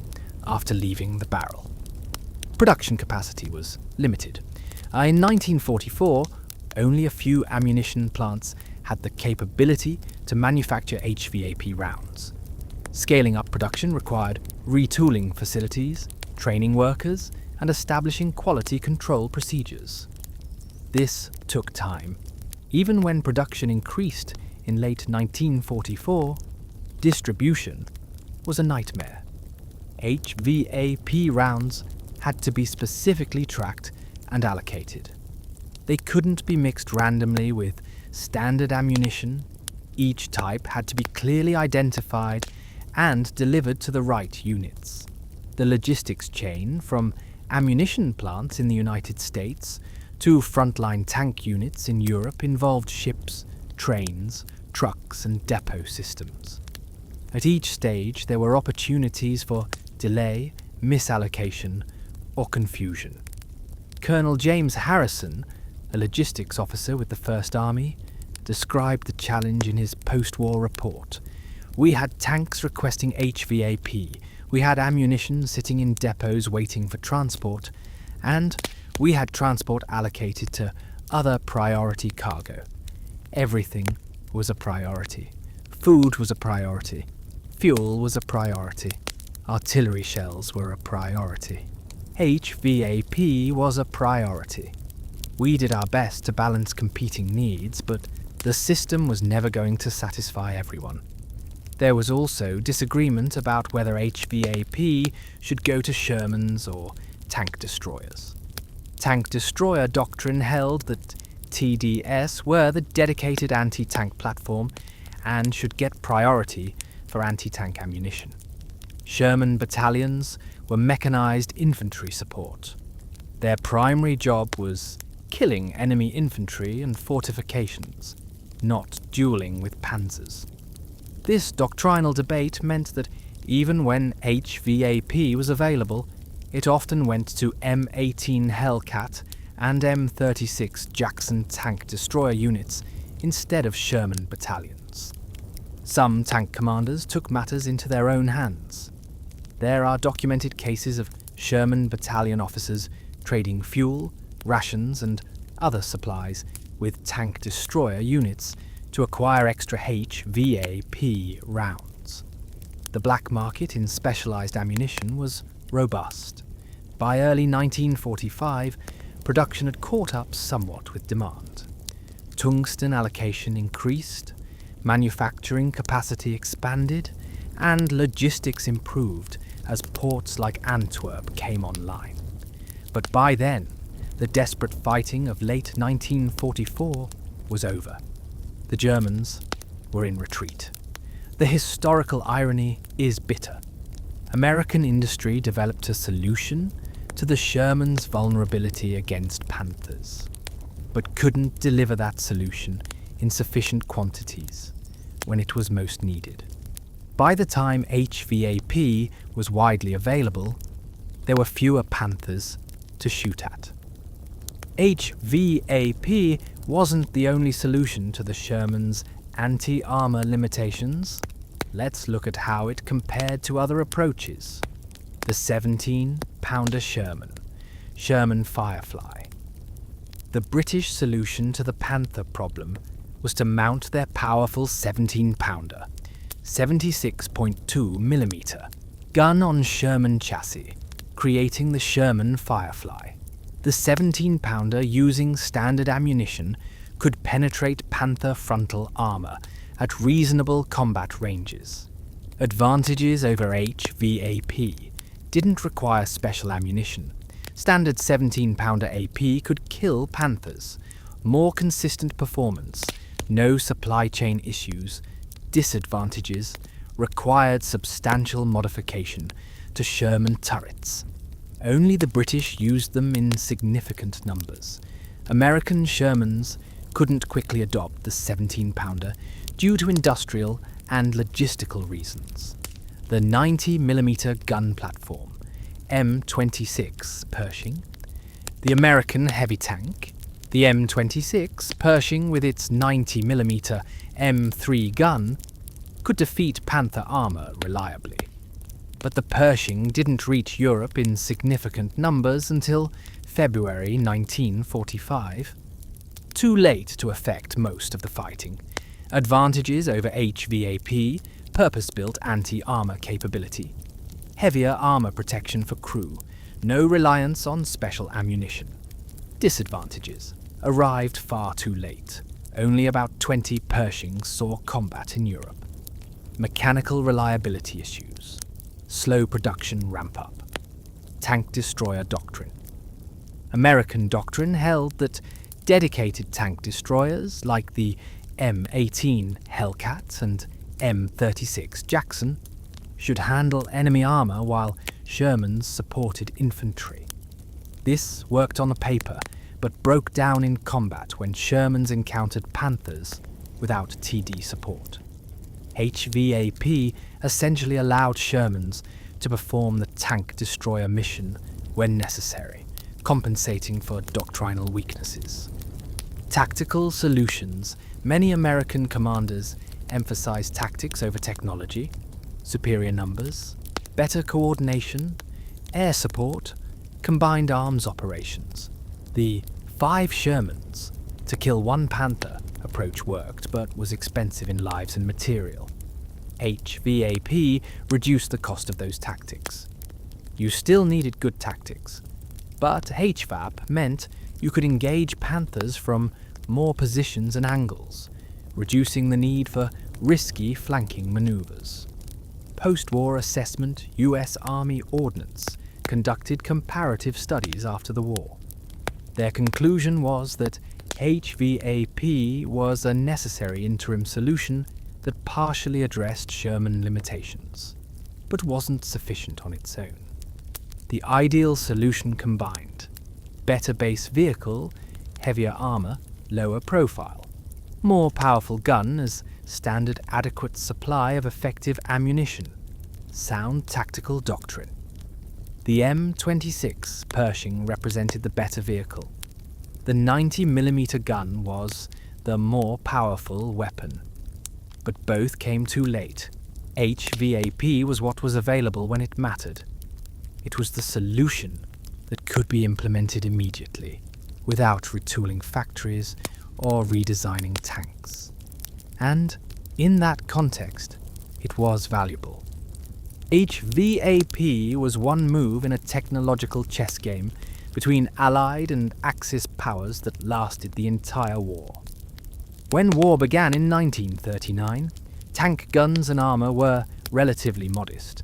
after leaving the barrel. Production capacity was limited. In 1944, only a few ammunition plants had the capability to manufacture HVAP rounds. Scaling up production required retooling facilities, training workers, and establishing quality control procedures. This took time. Even when production increased in late 1944, distribution was a nightmare. HVAP rounds had to be specifically tracked and allocated. They couldn't be mixed randomly with standard ammunition. Each type had to be clearly identified and delivered to the right units. The logistics chain from ammunition plants in the United States to frontline tank units in Europe involved ships, trains, trucks, and depot systems. At each stage, there were opportunities for delay, misallocation, or confusion. Colonel James Harrison, a logistics officer with the First Army, described the challenge in his post-war report. "We had tanks requesting HVAP, we had ammunition sitting in depots waiting for transport, and we had transport allocated to other priority cargo. Everything was a priority. Food was a priority. Fuel was a priority. Artillery shells were a priority. HVAP was a priority. We did our best to balance competing needs, but the system was never going to satisfy everyone. There was also disagreement about whether HVAP should go to Shermans or tank destroyers. Tank destroyer doctrine held that TDS were the dedicated anti-tank platform and should get priority for anti-tank ammunition. Sherman battalions were mechanized infantry support. Their primary job was killing enemy infantry and fortifications, not dueling with panzers. This doctrinal debate meant that even when HVAP was available, it often went to M18 Hellcat and M36 Jackson tank destroyer units instead of Sherman battalions. Some tank commanders took matters into their own hands. There are documented cases of Sherman battalion officers trading fuel, rations, and other supplies with tank destroyer units to acquire extra HVAP rounds. The black market in specialized ammunition was robust. By early 1945, production had caught up somewhat with demand. Tungsten allocation increased, manufacturing capacity expanded, and logistics improved as ports like Antwerp came online. But by then, the desperate fighting of late 1944 was over. The Germans were in retreat. The historical irony is bitter. American industry developed a solution to the Shermans' vulnerability against Panthers, but couldn't deliver that solution in sufficient quantities when it was most needed. By the time HVAP was widely available, there were fewer Panthers to shoot at. HVAP wasn't the only solution to the Shermans' anti-armor limitations. Let's look at how it compared to other approaches. The 17-pounder Sherman, Sherman Firefly. The British solution to the Panther problem was to mount their powerful 17-pounder, 76.2mm, gun on Sherman chassis, creating the Sherman Firefly. The 17-pounder, using standard ammunition, could penetrate Panther frontal armor at reasonable combat ranges. Advantages over HVAP: didn't require special ammunition. Standard 17-pounder AP could kill Panthers. More consistent performance, no supply chain issues. Disadvantages: required substantial modification to Sherman turrets. Only the British used them in significant numbers. American Shermans couldn't quickly adopt the 17-pounder due to industrial and logistical reasons. The 90mm gun platform, M26 Pershing, the American heavy tank, the M26 Pershing with its 90mm M3 gun, could defeat Panther armor reliably. But the Pershing didn't reach Europe in significant numbers until February 1945. Too late to affect most of the fighting. Advantages over HVAP: purpose-built anti-armor capability. Heavier armor protection for crew. No reliance on special ammunition. Disadvantages: arrived far too late. Only about 20 Pershings saw combat in Europe. Mechanical reliability issues. Slow production ramp-up. Tank destroyer doctrine. American doctrine held that dedicated tank destroyers like the M18 Hellcat and M36 Jackson should handle enemy armor while Shermans supported infantry. This worked on the paper, but broke down in combat when Shermans encountered Panthers without TD support. HVAP essentially allowed Shermans to perform the tank destroyer mission when necessary, compensating for doctrinal weaknesses. Tactical solutions: many American commanders emphasized tactics over technology, superior numbers, better coordination, air support, combined arms operations. The 5 Shermans to kill 1 Panther approach worked, but was expensive in lives and material. HVAP reduced the cost of those tactics. You still needed good tactics, but HVAP meant you could engage Panthers from more positions and angles, reducing the need for risky flanking maneuvers. Post-war assessment US Army Ordnance conducted comparative studies after the war. Their conclusion was that HVAP was a necessary interim solution that partially addressed Sherman limitations, but wasn't sufficient on its own. The ideal solution combined better base vehicle, heavier armor, lower profile, more powerful gun as standard adequate supply of effective ammunition, sound tactical doctrine. The M26 Pershing represented the better vehicle. The 90mm gun was the more powerful weapon. But both came too late. HVAP was what was available when it mattered. It was the solution that could be implemented immediately, without retooling factories or redesigning tanks. And, in that context, it was valuable. HVAP was one move in a technological chess game between Allied and Axis powers that lasted the entire war. When war began in 1939, tank guns and armor were relatively modest.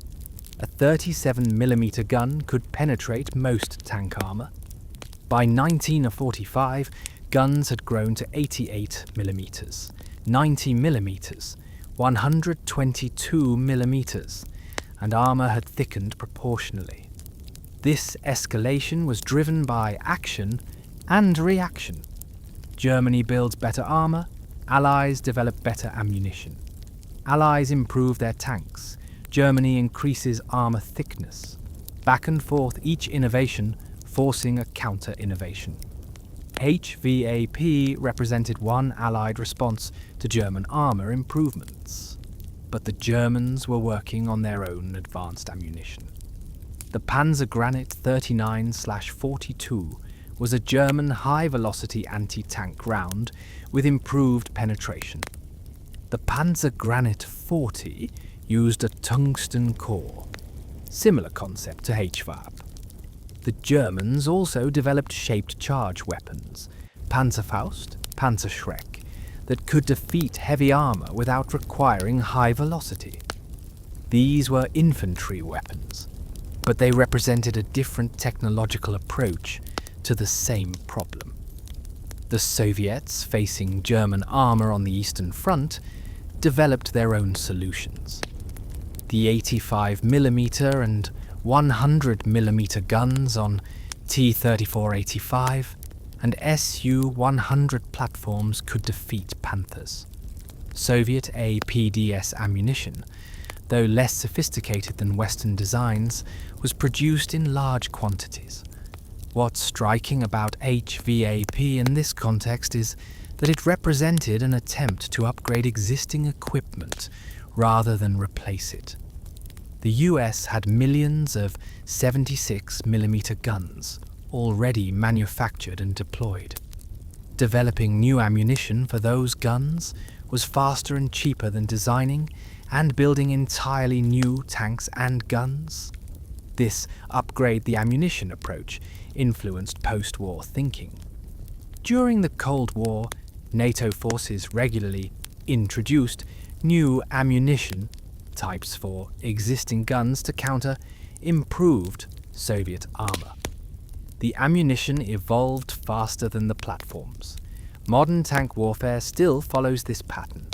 A 37mm gun could penetrate most tank armor. By 1945, guns had grown to 88mm, 90mm, 122mm, and armor had thickened proportionally. This escalation was driven by action and reaction. Germany builds better armor, Allies develop better ammunition. Allies improve their tanks, Germany increases armor thickness. Back and forth each innovation, forcing a counter-innovation. HVAP represented one Allied response to German armor improvements. But the Germans were working on their own advanced ammunition. The Panzergranit 39/42 was a German high-velocity anti-tank round with improved penetration. The Panzergranit 40 used a tungsten core, similar concept to HVAP. The Germans also developed shaped charge weapons, Panzerfaust, Panzerschreck, that could defeat heavy armor without requiring high velocity. These were infantry weapons, but they represented a different technological approach to the same problem. The Soviets, facing German armor on the Eastern Front, developed their own solutions. The 85mm and 100mm guns on T-34-85 and Su-100 platforms could defeat Panthers. Soviet APDS ammunition, though less sophisticated than Western designs, was produced in large quantities. What's striking about HVAP in this context is that it represented an attempt to upgrade existing equipment rather than replace it. The US had millions of 76mm guns already manufactured and deployed. Developing new ammunition for those guns was faster and cheaper than designing and building entirely new tanks and guns. This upgrade the ammunition approach influenced post-war thinking. During the Cold War, NATO forces regularly introduced new ammunition types for existing guns to counter improved Soviet armor. The ammunition evolved faster than the platforms. Modern tank warfare still follows this pattern.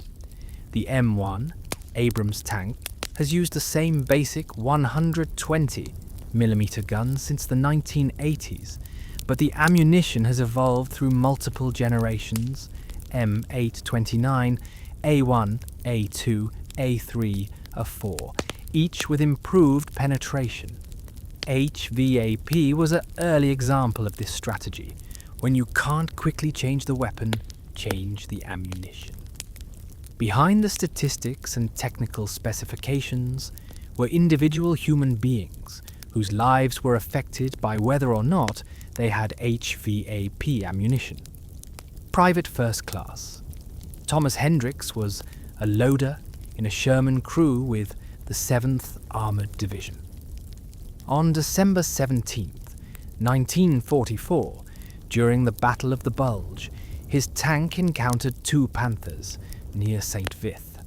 The M1 Abrams tank has used the same basic 120mm gun since the 1980s, but the ammunition has evolved through multiple generations: M829, A1, A2, A3, A4, each with improved penetration. HVAP was an early example of this strategy. When you can't quickly change the weapon, change the ammunition. Behind the statistics and technical specifications were individual human beings whose lives were affected by whether or not they had HVAP ammunition. Private First Class. Thomas Hendricks was a loader in a Sherman crew with the 7th Armored Division. On December 17th, 1944, during the Battle of the Bulge, his tank encountered 2 Panthers near St. Vith.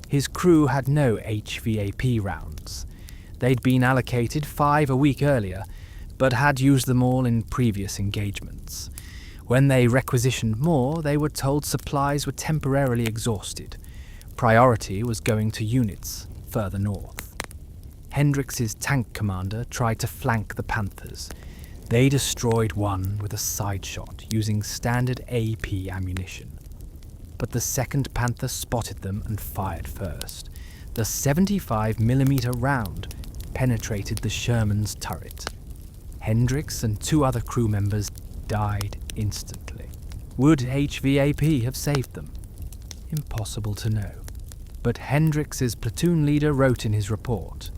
His crew had no HVAP rounds. They'd been allocated 5 a week earlier, but had used them all in previous engagements. When they requisitioned more, they were told supplies were temporarily exhausted. Priority was going to units further north. Hendricks's tank commander tried to flank the Panthers. They destroyed one with a side shot using standard AP ammunition. But the 2nd Panther spotted them and fired first. The 75mm round penetrated the Sherman's turret. Hendricks and 2 other crew members died instantly. Would HVAP have saved them? Impossible to know. But Hendricks's platoon leader wrote in his report,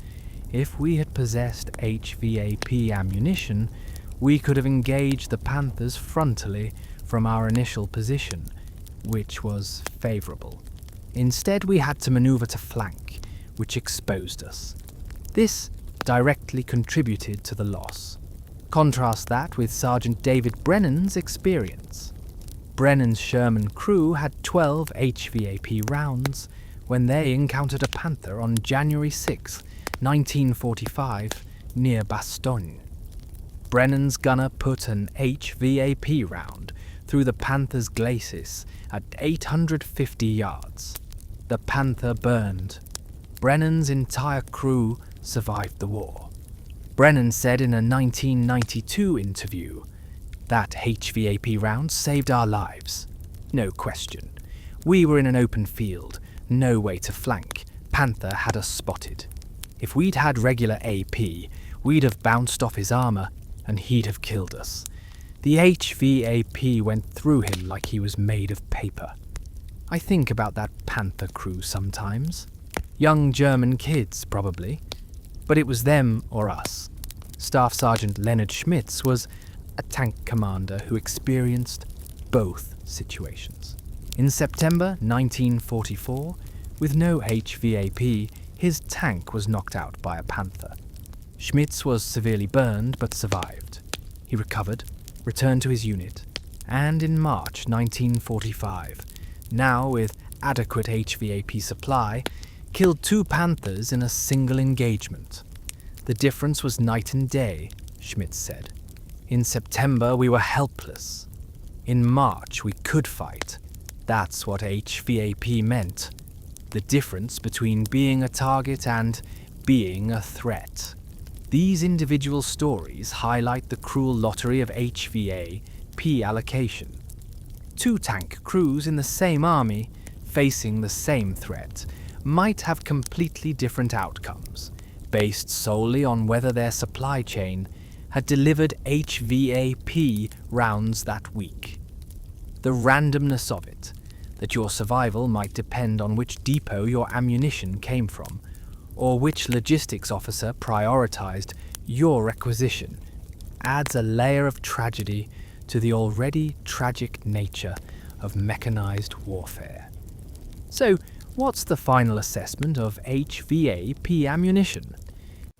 "If we had possessed HVAP ammunition, we could have engaged the Panthers frontally from our initial position, which was favourable. Instead, we had to manoeuvre to flank, which exposed us. This directly contributed to the loss. Contrast that with Sergeant David Brennan's experience. Brennan's Sherman crew had 12 HVAP rounds when they encountered a Panther on January 6, 1945, near Bastogne. Brennan's gunner put an HVAP round through the Panther's glacis at 850 yards. The Panther burned. Brennan's entire crew survived the war. Brennan said in a 1992 interview, "That HVAP round saved our lives. No question. We were in an open field, no way to flank. Panther had us spotted. If we'd had regular AP, we'd have bounced off his armor and he'd have killed us. The HVAP went through him like he was made of paper." I think about that Panther crew sometimes. Young German kids, probably. But it was them or us. Staff Sergeant Leonard Schmitz was a tank commander who experienced both situations. In September 1944, with no HVAP, his tank was knocked out by a Panther. Schmitz was severely burned but survived. He recovered, returned to his unit, and in March 1945, now with adequate HVAP supply, killed 2 Panthers in a single engagement. The difference was night and day, Schmitz said. In September we were helpless. In March we could fight. That's what HVAP meant. The difference between being a target and being a threat. These individual stories highlight the cruel lottery of HVAP allocation. 2 tank crews in the same army, facing the same threat, might have completely different outcomes, based solely on whether their supply chain had delivered HVAP rounds that week. The randomness of it, that your survival might depend on which depot your ammunition came from, or which logistics officer prioritized your requisition, adds a layer of tragedy to the already tragic nature of mechanized warfare. So, what's the final assessment of HVAP ammunition?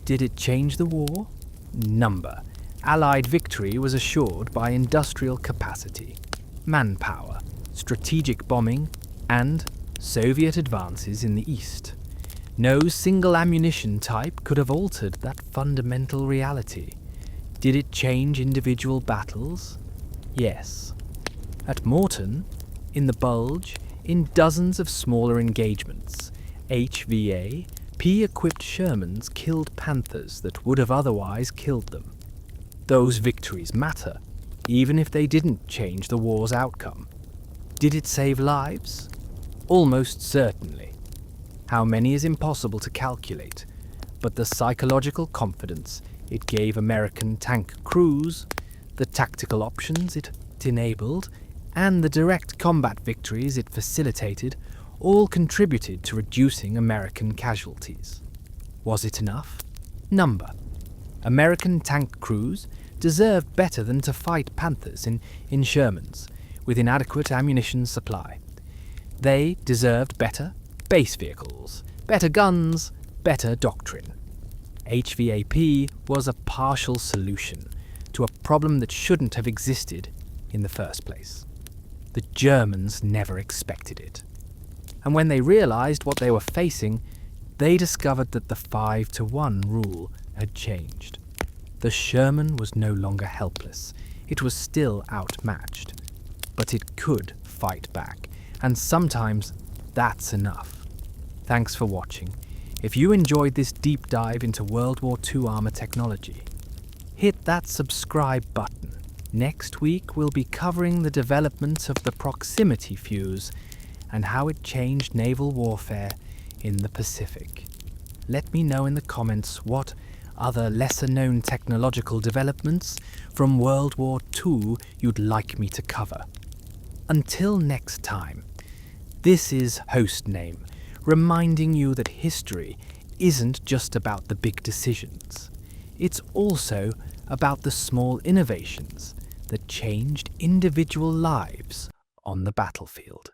Did it change the war? Number. Allied victory was assured by industrial capacity, manpower, strategic bombing, and Soviet advances in the East. No single ammunition type could have altered that fundamental reality. Did it change individual battles? Yes. At Mortain, in the Bulge, in dozens of smaller engagements, HVAP-equipped Shermans killed Panthers that would have otherwise killed them. Those victories matter, even if they didn't change the war's outcome. Did it save lives? Almost certainly. How many is impossible to calculate, but the psychological confidence it gave American tank crews, the tactical options it enabled, and the direct combat victories it facilitated all contributed to reducing American casualties. Was it enough? Number. American tank crews deserved better than to fight Panthers in Shermans with inadequate ammunition supply. They deserved better base vehicles, better guns, better doctrine. HVAP was a partial solution to a problem that shouldn't have existed in the first place. The Germans never expected it. And when they realized what they were facing, they discovered that the 5-to-1 rule had changed. The Sherman was no longer helpless. It was still outmatched. But it could fight back, and sometimes that's enough. Thanks for watching. If you enjoyed this deep dive into World War II armor technology, hit that subscribe button. Next week we'll be covering the development of the proximity fuse and how it changed naval warfare in the Pacific. Let me know in the comments what other lesser-known technological developments from World War II you'd like me to cover. Until next time, this is Hostname, reminding you that history isn't just about the big decisions. It's also about the small innovations that changed individual lives on the battlefield.